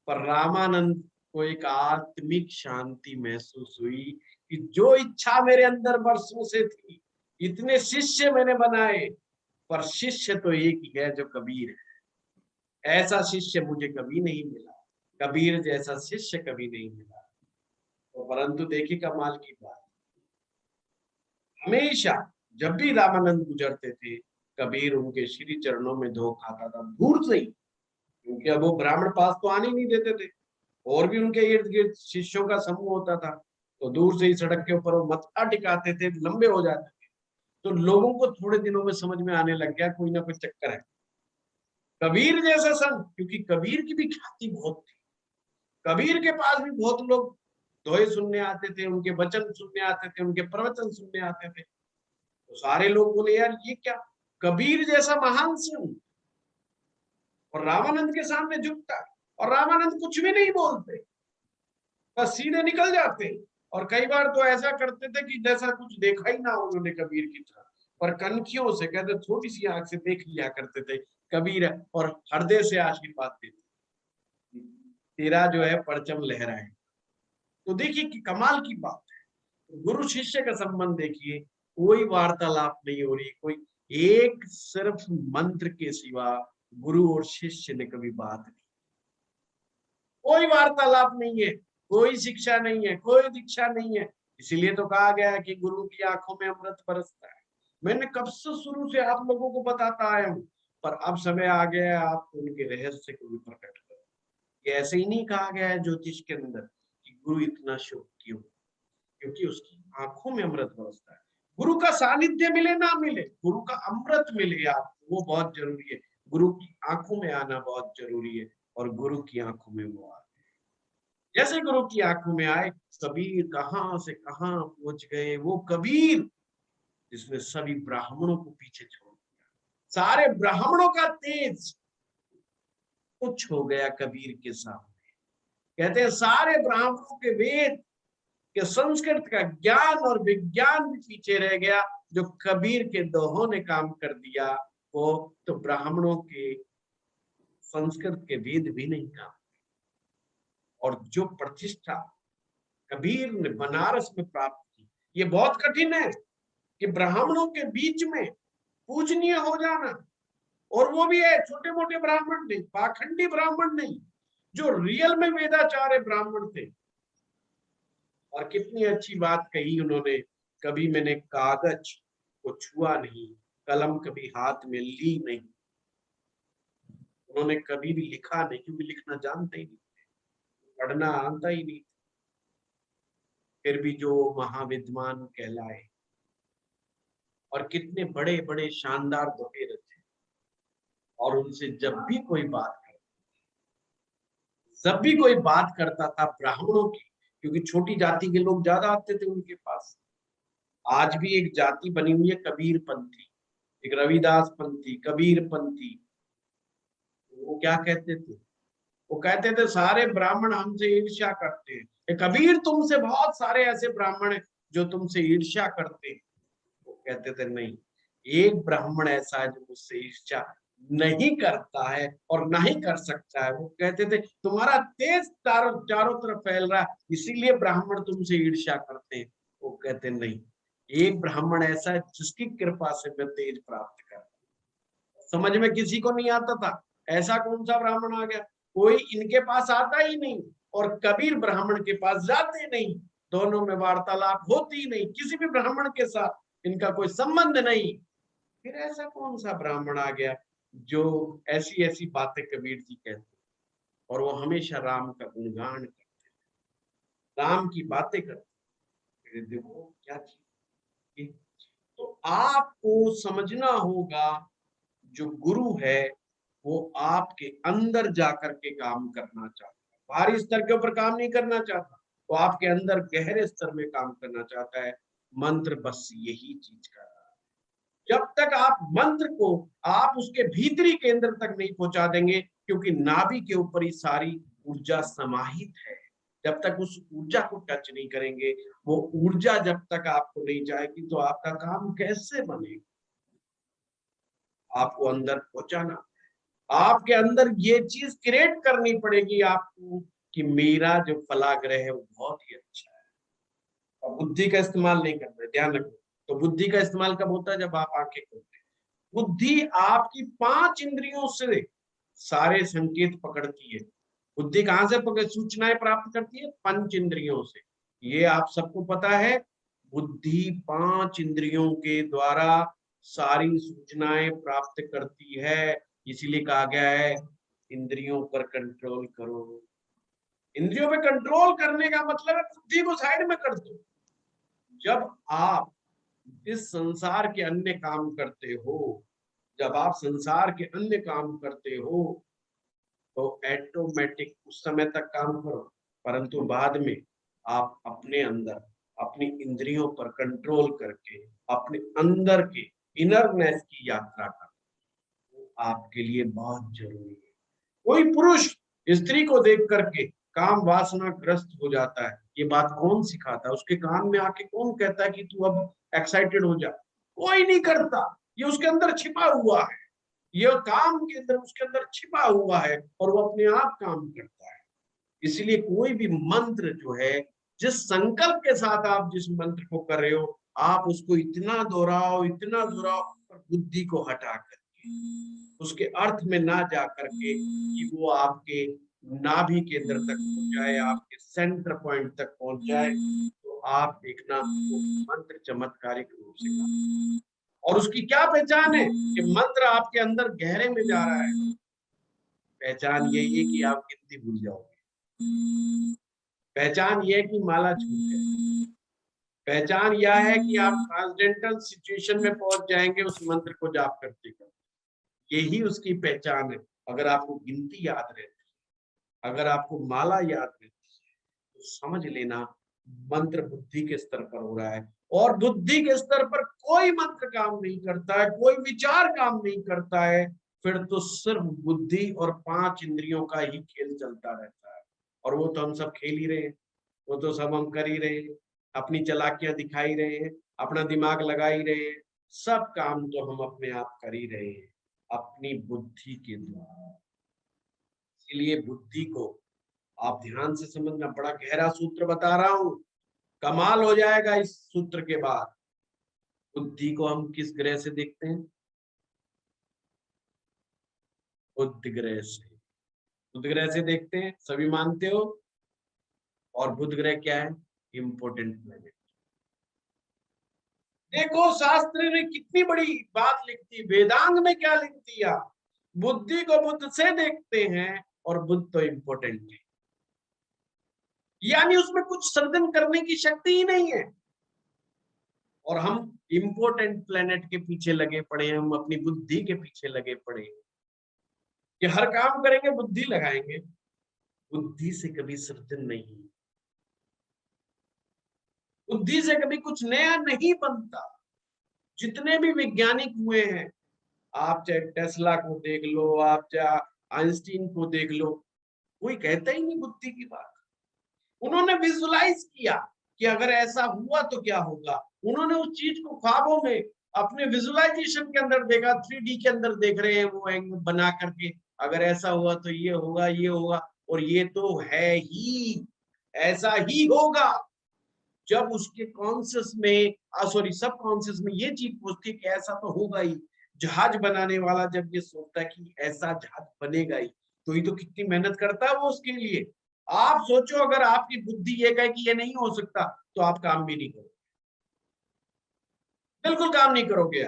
पर रामानंद को एक आत्मिक शांति महसूस हुई कि जो इच्छा मेरे अंदर वर्षों से थी, इतने शिष्य मैंने बनाए, पर शिष्य तो एक ही है जो कबीर है। ऐसा शिष्य मुझे कभी नहीं मिला, कबीर जैसा शिष्य कभी नहीं मिला। तो परंतु देखिए कमाल की बात, हमेशा जब भी रामानंद गुजरते थे, कबीर उनके श्री चरणों में धो खाता था, दूर से ही, क्योंकि अब वो ब्राह्मण पास तो आने नहीं देते थे, और भी उनके इर्द गिर्द शिष्यों का समूह होता था, तो दूर से ही सड़क के ऊपर वो मत्था टिकाते थे, लंबे हो जाते थे। तो लोगों को थोड़े दिनों में समझ में आने लग गया कोई ना कोई चक्कर है। कबीर जैसा संत, क्योंकि कबीर की भी ख्याति बहुत थी, कबीर के पास भी बहुत लोग दोहे सुनने आते थे, उनके वचन सुनने आते थे, उनके प्रवचन सुनने आते थे। तो सारे लोग बोले यार ये क्या, कबीर जैसा महान संत और रामानंद के सामने झुकता, और रामानंद कुछ भी नहीं बोलते, बस सीधे निकल जाते। और कई बार तो ऐसा करते थे कि जैसा कुछ देखा ही ना हो उन्होंने कबीर की तरह, पर कनखियों से कहते थोड़ी सी आंख से देख लिया करते थे कबीर, और हृदय से आशीर्वाद देते, तेरा जो है परचम लहराए। तो देखिए कि कमाल की बात है, गुरु शिष्य का संबंध देखिए, कोई वार्तालाप नहीं हो रही, कोई एक सिर्फ मंत्र के सिवा गुरु और शिष्य ने कभी बात नहीं, कोई वार्तालाप नहीं है, कोई शिक्षा नहीं है, कोई दीक्षा नहीं है। इसीलिए तो कहा गया है कि गुरु की आंखों में अमृत बरसता है। मैंने कब से शुरू से आप लोगों को बताता आया हूं, पर अब समय आ गया है आप उनके रहस्य को भी प्रकट करो। ये ऐसे ही नहीं कहा गया है ज्योतिष के अंदर कि गुरु इतना शुभ क्यों, क्योंकि उसकी आंखों में अमृत बरसता है। गुरु का सानिध्य मिले ना मिले, गुरु का अमृत मिले आपको, वो बहुत जरूरी है। गुरु की आंखों में आना बहुत जरूरी है, और गुरु की आंखों में वो आ, जैसे गुरु की आंखों में आए, कबीर कहां से कहां पहुंच गए। वो कबीर जिसने सभी ब्राह्मणों को पीछे छोड़ दिया, सारे ब्राह्मणों का तेज कुछ हो गया कबीर के सामने। कहते हैं सारे ब्राह्मणों के वेद के संस्कृत का ज्ञान और विज्ञान भी पीछे रह गया। जो कबीर के दोहों ने काम कर दिया वो तो ब्राह्मणों के संस्कृत के वेद भी नहीं काम। और जो प्रतिष्ठा कबीर ने बनारस में प्राप्त की, ये बहुत कठिन है कि ब्राह्मणों के बीच में पूजनीय हो जाना। और वो भी है छोटे मोटे ब्राह्मण नहीं, पाखंडी ब्राह्मण नहीं, जो रियल में वेदाचार्य ब्राह्मण थे। और कितनी अच्छी बात कही उन्होंने, कभी मैंने कागज को छुआ नहीं, कलम कभी हाथ में ली नहीं। उन्होंने कभी भी लिखा नहीं, क्योंकि लिखना जानते ही नहीं, पढ़ना आता ही नहीं। फिर भी जो महाविद्वान कहलाए और कितने बड़े बड़े शानदार दोहे रचे। और उनसे जब भी कोई बात करता था ब्राह्मणों की, क्योंकि छोटी जाति के लोग ज्यादा आते थे उनके पास। आज भी एक जाति बनी हुई है कबीर पंथी, एक रविदास पंथी, कबीर पंथी। वो क्या कहते थे? वो कहते थे सारे ब्राह्मण हमसे ईर्ष्या करते हैं। कबीर तुमसे बहुत सारे ऐसे ब्राह्मण हैं जो तुमसे ईर्ष्या करते हैं। वो कहते थे नहीं, एक ब्राह्मण ऐसा है जो मुझसे ईर्ष्या नहीं करता है और नहीं कर सकता है। वो कहते थे तुम्हारा तेज चारों तरफ फैल रहा है, इसीलिए ब्राह्मण तुमसे ईर्ष्या करते हैं। वो कहते नहीं, एक ब्राह्मण ऐसा है जिसकी कृपा से मैं तेज प्राप्त कर। समझ में किसी को नहीं आता था ऐसा कौन सा ब्राह्मण आ गया? कोई इनके पास आता ही नहीं और कबीर ब्राह्मण के पास जाते नहीं, दोनों में वार्तालाप होती ही नहीं, किसी भी ब्राह्मण के साथ इनका कोई संबंध नहीं। फिर ऐसा कौन सा ब्राह्मण आ गया जो ऐसी ऐसी बातें कबीर जी कहते? और वो हमेशा राम का गुणगान करते, राम की बातें करते। देखो क्या चीज। तो आपको समझना होगा जो गुरु है वो आपके अंदर जाकर के काम करना चाहता है, बाहरी स्तर के ऊपर काम नहीं करना चाहता, वो आपके अंदर गहरे स्तर में काम करना चाहता है। मंत्र बस यही चीज कर रहा है। जब तक आप मंत्र को आप उसके भीतरी केंद्र तक नहीं पहुंचा देंगे, क्योंकि नाभि के ऊपर ही सारी ऊर्जा समाहित है, जब तक उस ऊर्जा को टच नहीं करेंगे, वो ऊर्जा जब तक आपको नहीं जाएगी तो आपका काम कैसे बनेगा? आपको अंदर पहुंचाना, आपके अंदर ये चीज क्रिएट करनी पड़ेगी आपको कि मेरा जो फलाग्रह है वो बहुत ही अच्छा है। और बुद्धि का इस्तेमाल नहीं करना है, ध्यान रखो। तो बुद्धि का इस्तेमाल कब होता है? जब आप आंखें खोलते हैं। बुद्धि आपकी 5 इंद्रियों से सारे संकेत पकड़ती है। बुद्धि कहां से पकड़ सूचनाएं प्राप्त करती है? 5 इंद्रियों से। ये आप सबको पता है। बुद्धि 5 इंद्रियों के द्वारा सारी सूचनाएं प्राप्त करती है। इसीलिए कहा गया है इंद्रियों पर कंट्रोल करो। इंद्रियों पे कंट्रोल करने का मतलब है बुद्धि को साइड में कर दो। जब आप इस संसार के अन्य काम करते हो, जब आप संसार के अन्य काम करते हो तो ऑटोमेटिक उस समय तक काम करो, परंतु बाद में आप अपने अंदर अपनी इंद्रियों पर कंट्रोल करके अपने अंदर के इनरनेस की यात्रा करो। वो आपके लिए बहुत जरूरी है। कोई पुरुष स्त्री को देख करके काम वासना ग्रस्त हो जाता है, ये बात कौन सिखाता है? उसके कान में आके कौन कहता है कि तू अब एक्साइटेड हो जा? कोई नहीं करता। ये उसके अंदर छिपा हुआ है, ये काम के अंदर उसके अंदर छिपा हुआ है और वो अपने आप काम करता है। इसलिए कोई भी मंत्र जो है, जिस संकल्प के साथ आप जिस मंत्र को कर रहे हो, आप उसको इतना दोहराओ और बुद्धि को हटा करके उसके अर्थ में ना जा करके कि वो आपके नाभि केंद्र तक पहुंच जाए, आपके सेंटर पॉइंट तक पहुंच जाए, तो आप देखना वो मंत्र चमत्कारिक रूप से काम। और उसकी क्या पहचान है कि मंत्र आपके अंदर गहरे में जा रहा है? पहचान यही है कि आप गिनती भूल जाओगे। पहचान यह है कि माला छूट जाए। पहचान यह है कि आप ट्रांसडेंटल सिचुएशन में पहुंच जाएंगे उस मंत्र को जाप करते करते। यही उसकी पहचान है। अगर आपको गिनती याद रहती है, अगर आपको माला याद रहती है, तो समझ लेना मंत्र बुद्धि के स्तर पर हो रहा है। और बुद्धि के स्तर पर कोई मंत्र काम नहीं करता है, कोई विचार काम नहीं करता है। फिर तो सिर्फ बुद्धि और 5 इंद्रियों का ही खेल चलता रहता है। और वो तो हम सब खेल ही रहे हैं, वो तो सब हम कर ही रहे हैं, अपनी चालाकियां दिखा ही रहे हैं, अपना दिमाग लगा ही रहे हैं, सब काम तो हम अपने आप कर ही रहे हैं अपनी बुद्धि के द्वारा। इसलिए बुद्धि को आप ध्यान से समझना, बड़ा गहरा सूत्र बता रहा हूं, कमाल हो जाएगा इस सूत्र के बाद। बुद्धि को हम किस ग्रह से देखते हैं? बुध ग्रह से। बुध ग्रह से देखते हैं, सभी मानते हो। और बुध ग्रह क्या है? Important planet. देखो शास्त्र ने कितनी बड़ी बात लिख दी, वेदांग में क्या लिख दिया। बुद्धि को बुद्ध से देखते हैं और बुद्ध तो इंपोर्टेंट है, यानी उसमें कुछ सर्जन करने की शक्ति ही नहीं है। और हम इंपोर्टेंट प्लेनेट के पीछे लगे पड़े हैं, हम अपनी बुद्धि के पीछे लगे पड़े हैं कि हर काम करेंगे बुद्धि लगाएंगे। बुद्धि से कभी सृजन नहीं, बुद्धि से कभी कुछ नया नहीं बनता। जितने भी वैज्ञानिक हुए हैं, आप चाहे टेस्ला को देख लो, आप चाहे आइंस्टीन को देख लो, कोई कहता ही नहीं बुद्धि की बात। उन्होंने विजुलाइज किया कि अगर ऐसा हुआ तो क्या होगा। उन्होंने उस चीज को ख्वाबों में अपने विजुलाइजेशन के अंदर देखा, 3D के अंदर देख रहे हैं वो एंगल बना करके, अगर ऐसा हुआ तो ये होगा, ये होगा, और ये तो है ही, ऐसा ही होगा। जब उसके कॉन्शियस में, सॉरी सब कॉन्शियस में ये चीज पूछती कि ऐसा तो होगा ही। जहाज बनाने वाला जब ये सोचता है कि ऐसा जहाज बनेगा ही, तो ये तो कितनी मेहनत करता है वो उसके लिए। आप सोचो अगर आपकी बुद्धि ये कहे कि ये नहीं हो सकता, तो आप काम भी नहीं करोगे, बिल्कुल काम नहीं करोगे।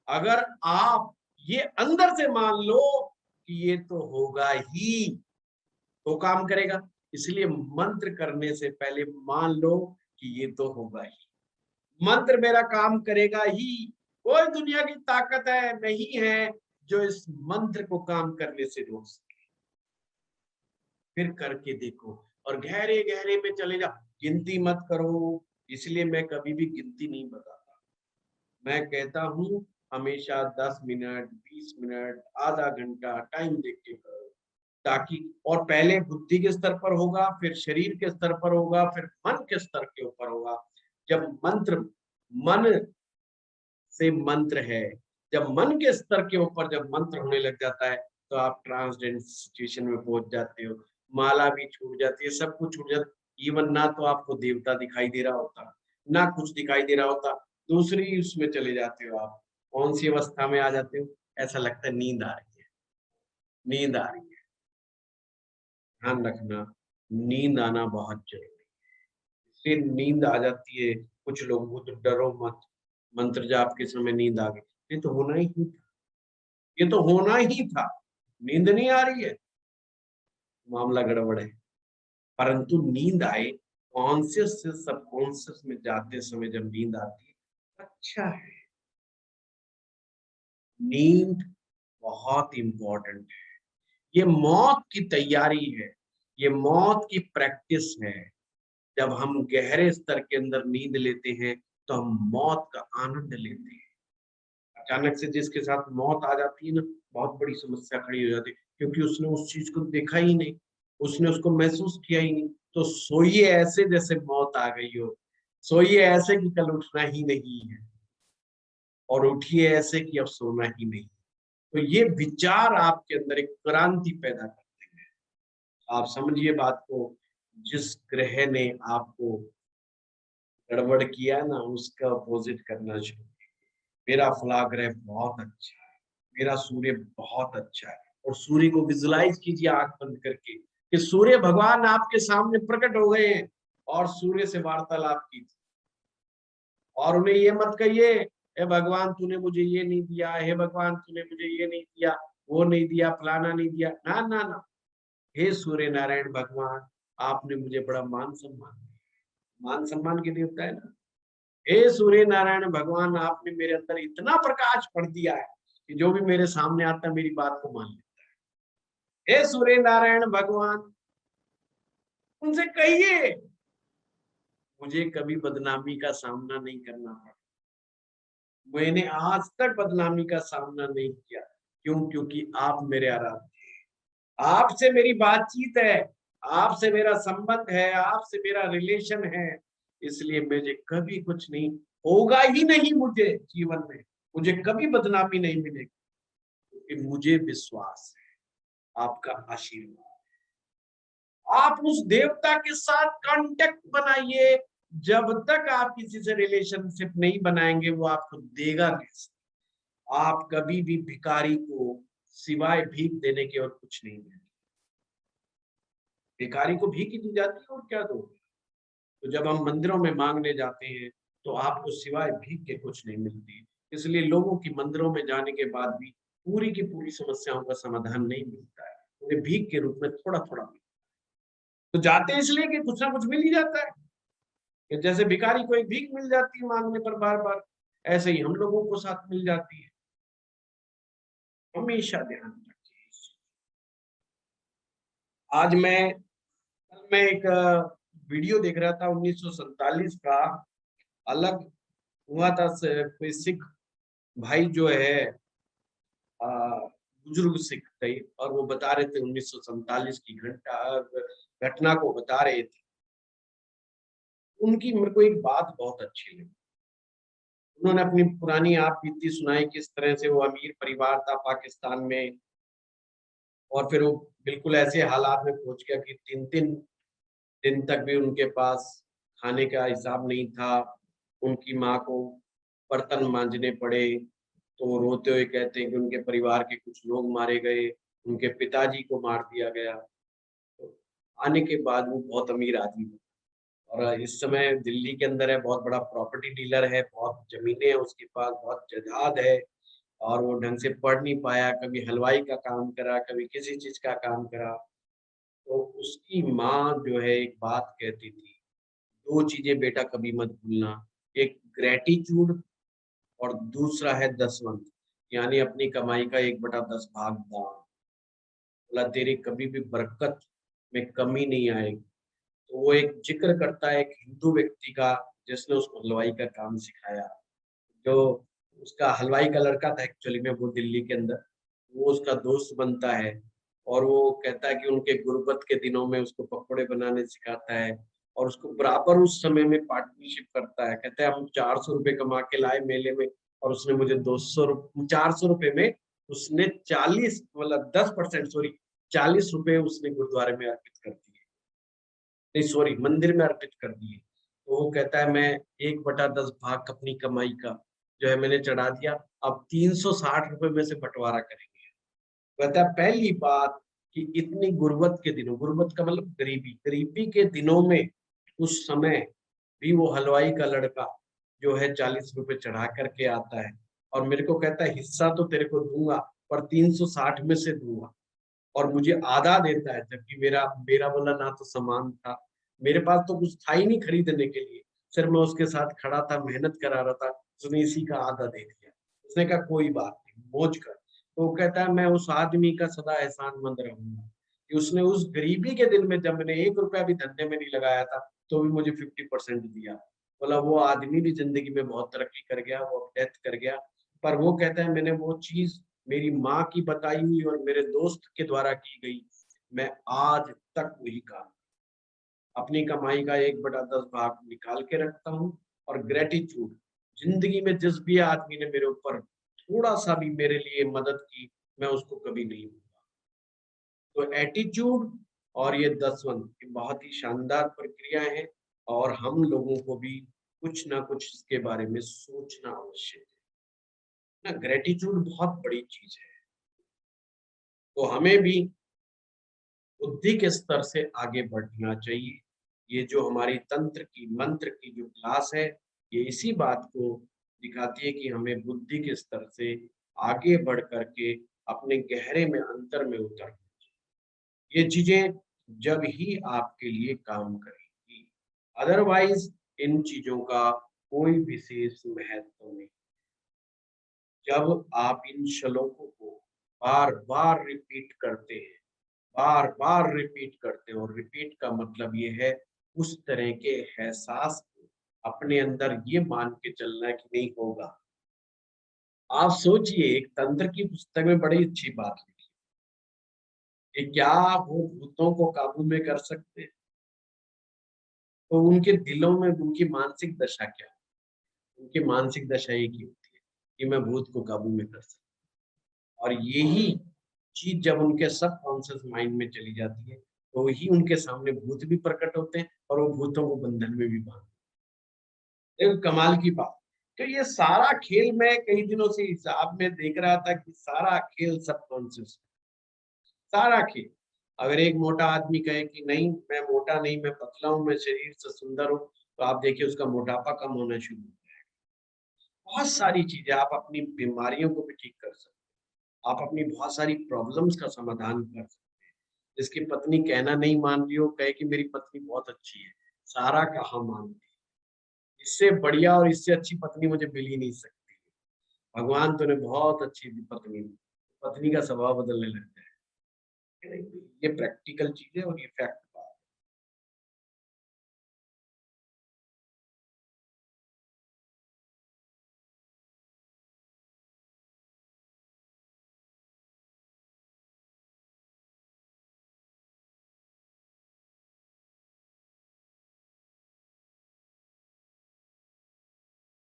अगर आप ये अंदर से मान लो कि ये तो होगा ही, तो काम करेगा। इसलिए मंत्र करने से पहले मान लो कि ये तो होगा ही, मंत्र मेरा काम करेगा ही। कोई दुनिया की ताकत है नहीं है जो इस मंत्र को काम करने से रोक सके। फिर करके देखो और गहरे गहरे में चले जाओ। गिनती मत करो, इसलिए मैं कभी भी गिनती नहीं बताता। मैं कहता हूँ हमेशा 10 मिनट, 20 मिनट, आधा घंटा टाइम देख के करो, ताकि, और पहले बुद्धि के स्तर पर होगा, फिर शरीर के स्तर पर होगा, फिर मन के स्तर के ऊपर होगा। जब मंत्र मन से मंत्र है, जब मन के स्तर के ऊपर जब मंत्र होने लग जाता है, तो आप ट्रांसडेंट सिचुएशन में पहुंच जाते हो। माला भी छूट जाती है, सब कुछ छूट जाता है। इवन ना तो आपको देवता दिखाई दे रहा होता, ना कुछ दिखाई दे रहा होता, दूसरी उसमें चले जाते हो आप। कौन सी अवस्था में आ जाते हो? ऐसा लगता है नींद आ रही है, नींद आ रही है। ध्यान रखना, नींद आना बहुत जरूरी है। इसलिए नींद आ जाती है कुछ लोगों को, तो डरो मत, मंत्र जाप के समय नींद आ गई, ये तो होना ही था, ये तो होना ही था। नींद नहीं आ रही है, मामला गड़बड़ है। परंतु नींद आए, कॉन्शियस से सबकॉन्शियस में जाते समय जब नींद आती है, अच्छा है। नींद बहुत इंपॉर्टेंट है, ये मौत की तैयारी है, ये मौत की प्रैक्टिस है। जब हम गहरे स्तर के अंदर नींद लेते हैं, तो हम मौत का आनंद लेते हैं। अचानक से जिसके साथ मौत आ जाती है ना, बहुत बड़ी समस्या खड़ी हो जाती है, क्योंकि उसने उस चीज को देखा ही नहीं, उसने उसको महसूस किया ही नहीं। तो सोइए ऐसे जैसे मौत आ गई हो, सोइए ऐसे कि कल उठना ही नहीं है, और उठिए ऐसे कि अब सोना ही नहीं। तो ये विचार आपके अंदर एक क्रांति पैदा करते हैं। आप समझिए बात को, जिस ग्रह ने आपको गड़बड़ किया ना, उसका अपोजिट करना शुरू कीजिए। मेरा फला ग्रह बहुत अच्छा है, मेरा सूर्य बहुत अच्छा है, और सूर्य को विजुलाइज कीजिए आंख बंद करके कि सूर्य भगवान आपके सामने प्रकट हो गए हैं, और सूर्य से वार्तालाप कीजिए। और उन्हें ये मत कहिए, हे भगवान तूने मुझे ये नहीं दिया, हे भगवान तूने मुझे ये नहीं दिया, वो नहीं दिया, फलाना नहीं दिया, ना ना ना। हे सूर्य नारायण भगवान, आपने मुझे बड़ा मान सम्मान दिया, मान सम्मान के देवता है ना। हे सूर्य नारायण भगवान, आपने मेरे अंदर इतना प्रकाश भर दिया है कि जो भी मेरे सामने आता है मेरी बात को मान लेता है। हे सूर्य नारायण भगवान, उनसे कहिए मुझे कभी बदनामी का सामना नहीं करना पड़ा, मैंने आज तक बदनामी का सामना नहीं किया। क्यों? क्योंकि आप मेरे आराध्य हैं, आपसे मेरी बातचीत है, आपसे मेरा संबंध है, आपसे मेरा रिलेशन है, इसलिए मुझे कभी कुछ नहीं होगा ही नहीं, मुझे जीवन में मुझे कभी बदनामी नहीं मिलेगी, क्योंकि मुझे विश्वास है आपका आशीर्वाद। आप उस देवता के साथ कांटेक्ट बनाइए, जब तक आप किसी से रिलेशनशिप नहीं बनाएंगे वो आपको देगा कैसे? आप कभी भी भिखारी को सिवाय भीख देने के और कुछ नहीं देंगे। भिखारी को भीख ही दी जाती है और क्या दोगे? तो जब हम मंदिरों में मांगने जाते हैं तो आपको सिवाय भीख के कुछ नहीं मिलती। इसलिए लोगों की मंदिरों में जाने के बाद भी पूरी की पूरी समस्याओं का समाधान नहीं मिलता है, उन्हें भीख के रूप में थोड़ा-थोड़ा मिलता है। तो जाते हैं इसलिए कि कुछ ना कुछ मिल ही जाता है, कि जैसे भिखारी को एक भीख मिल जाती है मांगने पर बार-बार, ऐसे ही हम लोगों को साथ मिल जाती है। हमेशा ध्यान रखिए इस चीज़। आज मैं एक वीडियो देख रहा था 1947 का, अलग हुआ था कोई सिख भाई जो है, अ, बुजुर्ग सिख थे, और वो बता रहे थे 1947 की घटना को बता रहे थे। उनकी मेरे को एक बात बहुत अच्छी लगी। उन्होंने अपनी पुरानी आप बीती सुनाई, किस तरह से वो अमीर परिवार था पाकिस्तान में, और फिर वो बिल्कुल ऐसे हालात में पहुंच गया कि 3-3 दिन तक भी उनके पास खाने का हिसाब नहीं था। उनकी माँ को बर्तन मांजने पड़े, तो वो रोते हुए कहते हैं कि उनके परिवार के कुछ लोग मारे गए, उनके पिताजी को मार दिया गया। तो आने के बाद वो बहुत अमीर आदमी बना, और इस समय दिल्ली के अंदर है, बहुत बड़ा प्रॉपर्टी डीलर है, बहुत ज़मीनें हैं उसके पास, बहुत जायदाद है, और वो ढंग से पढ़ नहीं पाया, कभी हलवाई का काम करा, कभी किसी चीज़ का काम करा। तो उसकी माँ जो है एक बात कहती थी, 2 चीज़ें बेटा कभी मत भूलना, एक ग्रैटिट्यूड और दूसरा है दसवंत, यानी अपनी कमाई का 1/10 भाग दान। बोला तेरी कभी भी बरकत में कमी नहीं आएगी। तो वो एक ज़िक्र करता है एक हिंदू व्यक्ति का, जिसने उसको हलवाई का काम सिखाया। जो उसका हलवाई का लड़का था एक्चुअली में, वो दिल्ली के अंदर, वो उसका दोस्त बनता है, और वो कहता है कि उनके गुर्बत के दिनों में उसको पकौड़े बनाने सिखाता है, और उसको बराबर उस समय में पार्टनरशिप करता है। कहता है हम 400 रुपए कमा के लाए मेले में, और उसने मुझे 400 रुपए में उसने 40 मतलब 10% सॉरी 40 रुपए उसने गुरुद्वारे में अर्पित कर दिए। नहीं सॉरी मंदिर में अर्पित कर दिए। तो वो कहता है मैं 1/10 भाग अपनी कमाई का जो है मैंने चढ़ा दिया, अब 360 रुपए में से बँटवारा करेंगे। कहता है पहली बात कि इतनी गुर्बत के दिनों, गुर्बत का मतलब गरीबी, गरीबी के दिनों में उस समय भी वो हलवाई का लड़का जो है 40 रुपए चढ़ा कर के आता है, और मेरे को कहता है हिस्सा तो तेरे को दूँगा पर 360 में से दूँगा। और मुझे आधा देता है, जबकि मेरा मेरा वाला ना तो सामान था, मेरे पास तो कुछ था ही नहीं खरीदने के लिए, सिर्फ मैं उसके साथ खड़ा था, मेहनत करा रहा था, उसने इसी का आधा दे दिया। उसने कहा कोई बात नहीं, मौज कर। तो वो कहता है मैं उस आदमी का सदा एहसानमंद रहूँगा, कि उसने उस गरीबी के दिन में जब मैंने 1 रुपया भी धंधे में नहीं लगाया था, तो भी मुझे 50% दिया। बोला वो आदमी भी ज़िंदगी में बहुत तरक्की कर गया, वो अब डेथ कर गया, पर वो कहता है मैंने वो चीज़ मेरी माँ की बताई हुई और मेरे दोस्त के द्वारा की गई, मैं आज तक वही काम, अपनी कमाई का 1/10 भाग निकाल के रखता हूँ, और ग्रैटिट्यूड, ज़िंदगी में जिस भी आदमी ने मेरे ऊपर थोड़ा-सा भी मेरे लिए मदद की, मैं उसको कभी नहीं भूलूँगा। तो एटीट्यूड और ये दसवंध ये बहुत ही शानदार प्रक्रिया है, और हम लोगों को भी कुछ ना कुछ इसके बारे में सोचना आवश्यक है ना। ग्रैटिट्यूड बहुत बड़ी चीज़ है, तो हमें भी बुद्धि के स्तर से आगे बढ़ना चाहिए। ये जो हमारी तंत्र की, मंत्र की जो क्लास है, ये इसी बात को दिखाती है कि हमें बुद्धि के स्तर से आगे बढ़ कर के अपने गहरे में अंतर में उतरना चाहिए। ये चीज़ें जब ही आपके लिए काम करेंगी, अदरवाइज़ इन चीज़ों का कोई विशेष महत्व नहीं। जब आप इन श्लोकों को बार-बार रिपीट करते हैं, बार-बार रिपीट करते हो, और रिपीट का मतलब ये है उस तरह के एहसास को अपने अंदर ये मान के चलना है कि नहीं होगा, आप सोचिए, एक तंत्र की पुस्तक में बड़ी अच्छी बात लिखी कि क्या वो भूतों को काबू में कर सकते हैं, तो उनके दिलों में उनकी मानसिक दशा क्या है? उनकी मानसिक दशा एक ही होती है कि मैं भूत को काबू में कर सकता हूँ। और यही चीज जब उनके सब कॉन्शियस माइंड में चली जाती है, तो ही उनके सामने भूत भी प्रकट होते हैं और वो भूतों को बंधन में भी बांधते हैं। एक कमाल की बात। तो ये सारा खेल मैं कई दिनों से हिसाब में देख रहा था कि सारा खेल सब कॉन्शियस, सारा खेल। अगर एक मोटा आदमी कहे कि नहीं मैं मोटा नहीं, मैं पतला हूँ, मैं शरीर से सुंदर हूँ, तो आप देखिए उसका मोटापा कम होना शुरू हो जाएगा। बहुत सारी चीजें, आप अपनी बीमारियों को भी ठीक कर सकते हैं, आप अपनी बहुत सारी प्रॉब्लम्स का समाधान कर सकते हैं। जिसकी पत्नी कहना नहीं मान रही हो, कहे कि मेरी पत्नी बहुत अच्छी है, सारा कहा मानती है, इससे बढ़िया और इससे अच्छी पत्नी मुझे मिल ही नहीं सकती। भगवान तूने बहुत अच्छी पत्नी दी। पत्नी का स्वभाव बदलने लगता है। ये प्रैक्टिकल चीज है और ये फैक्ट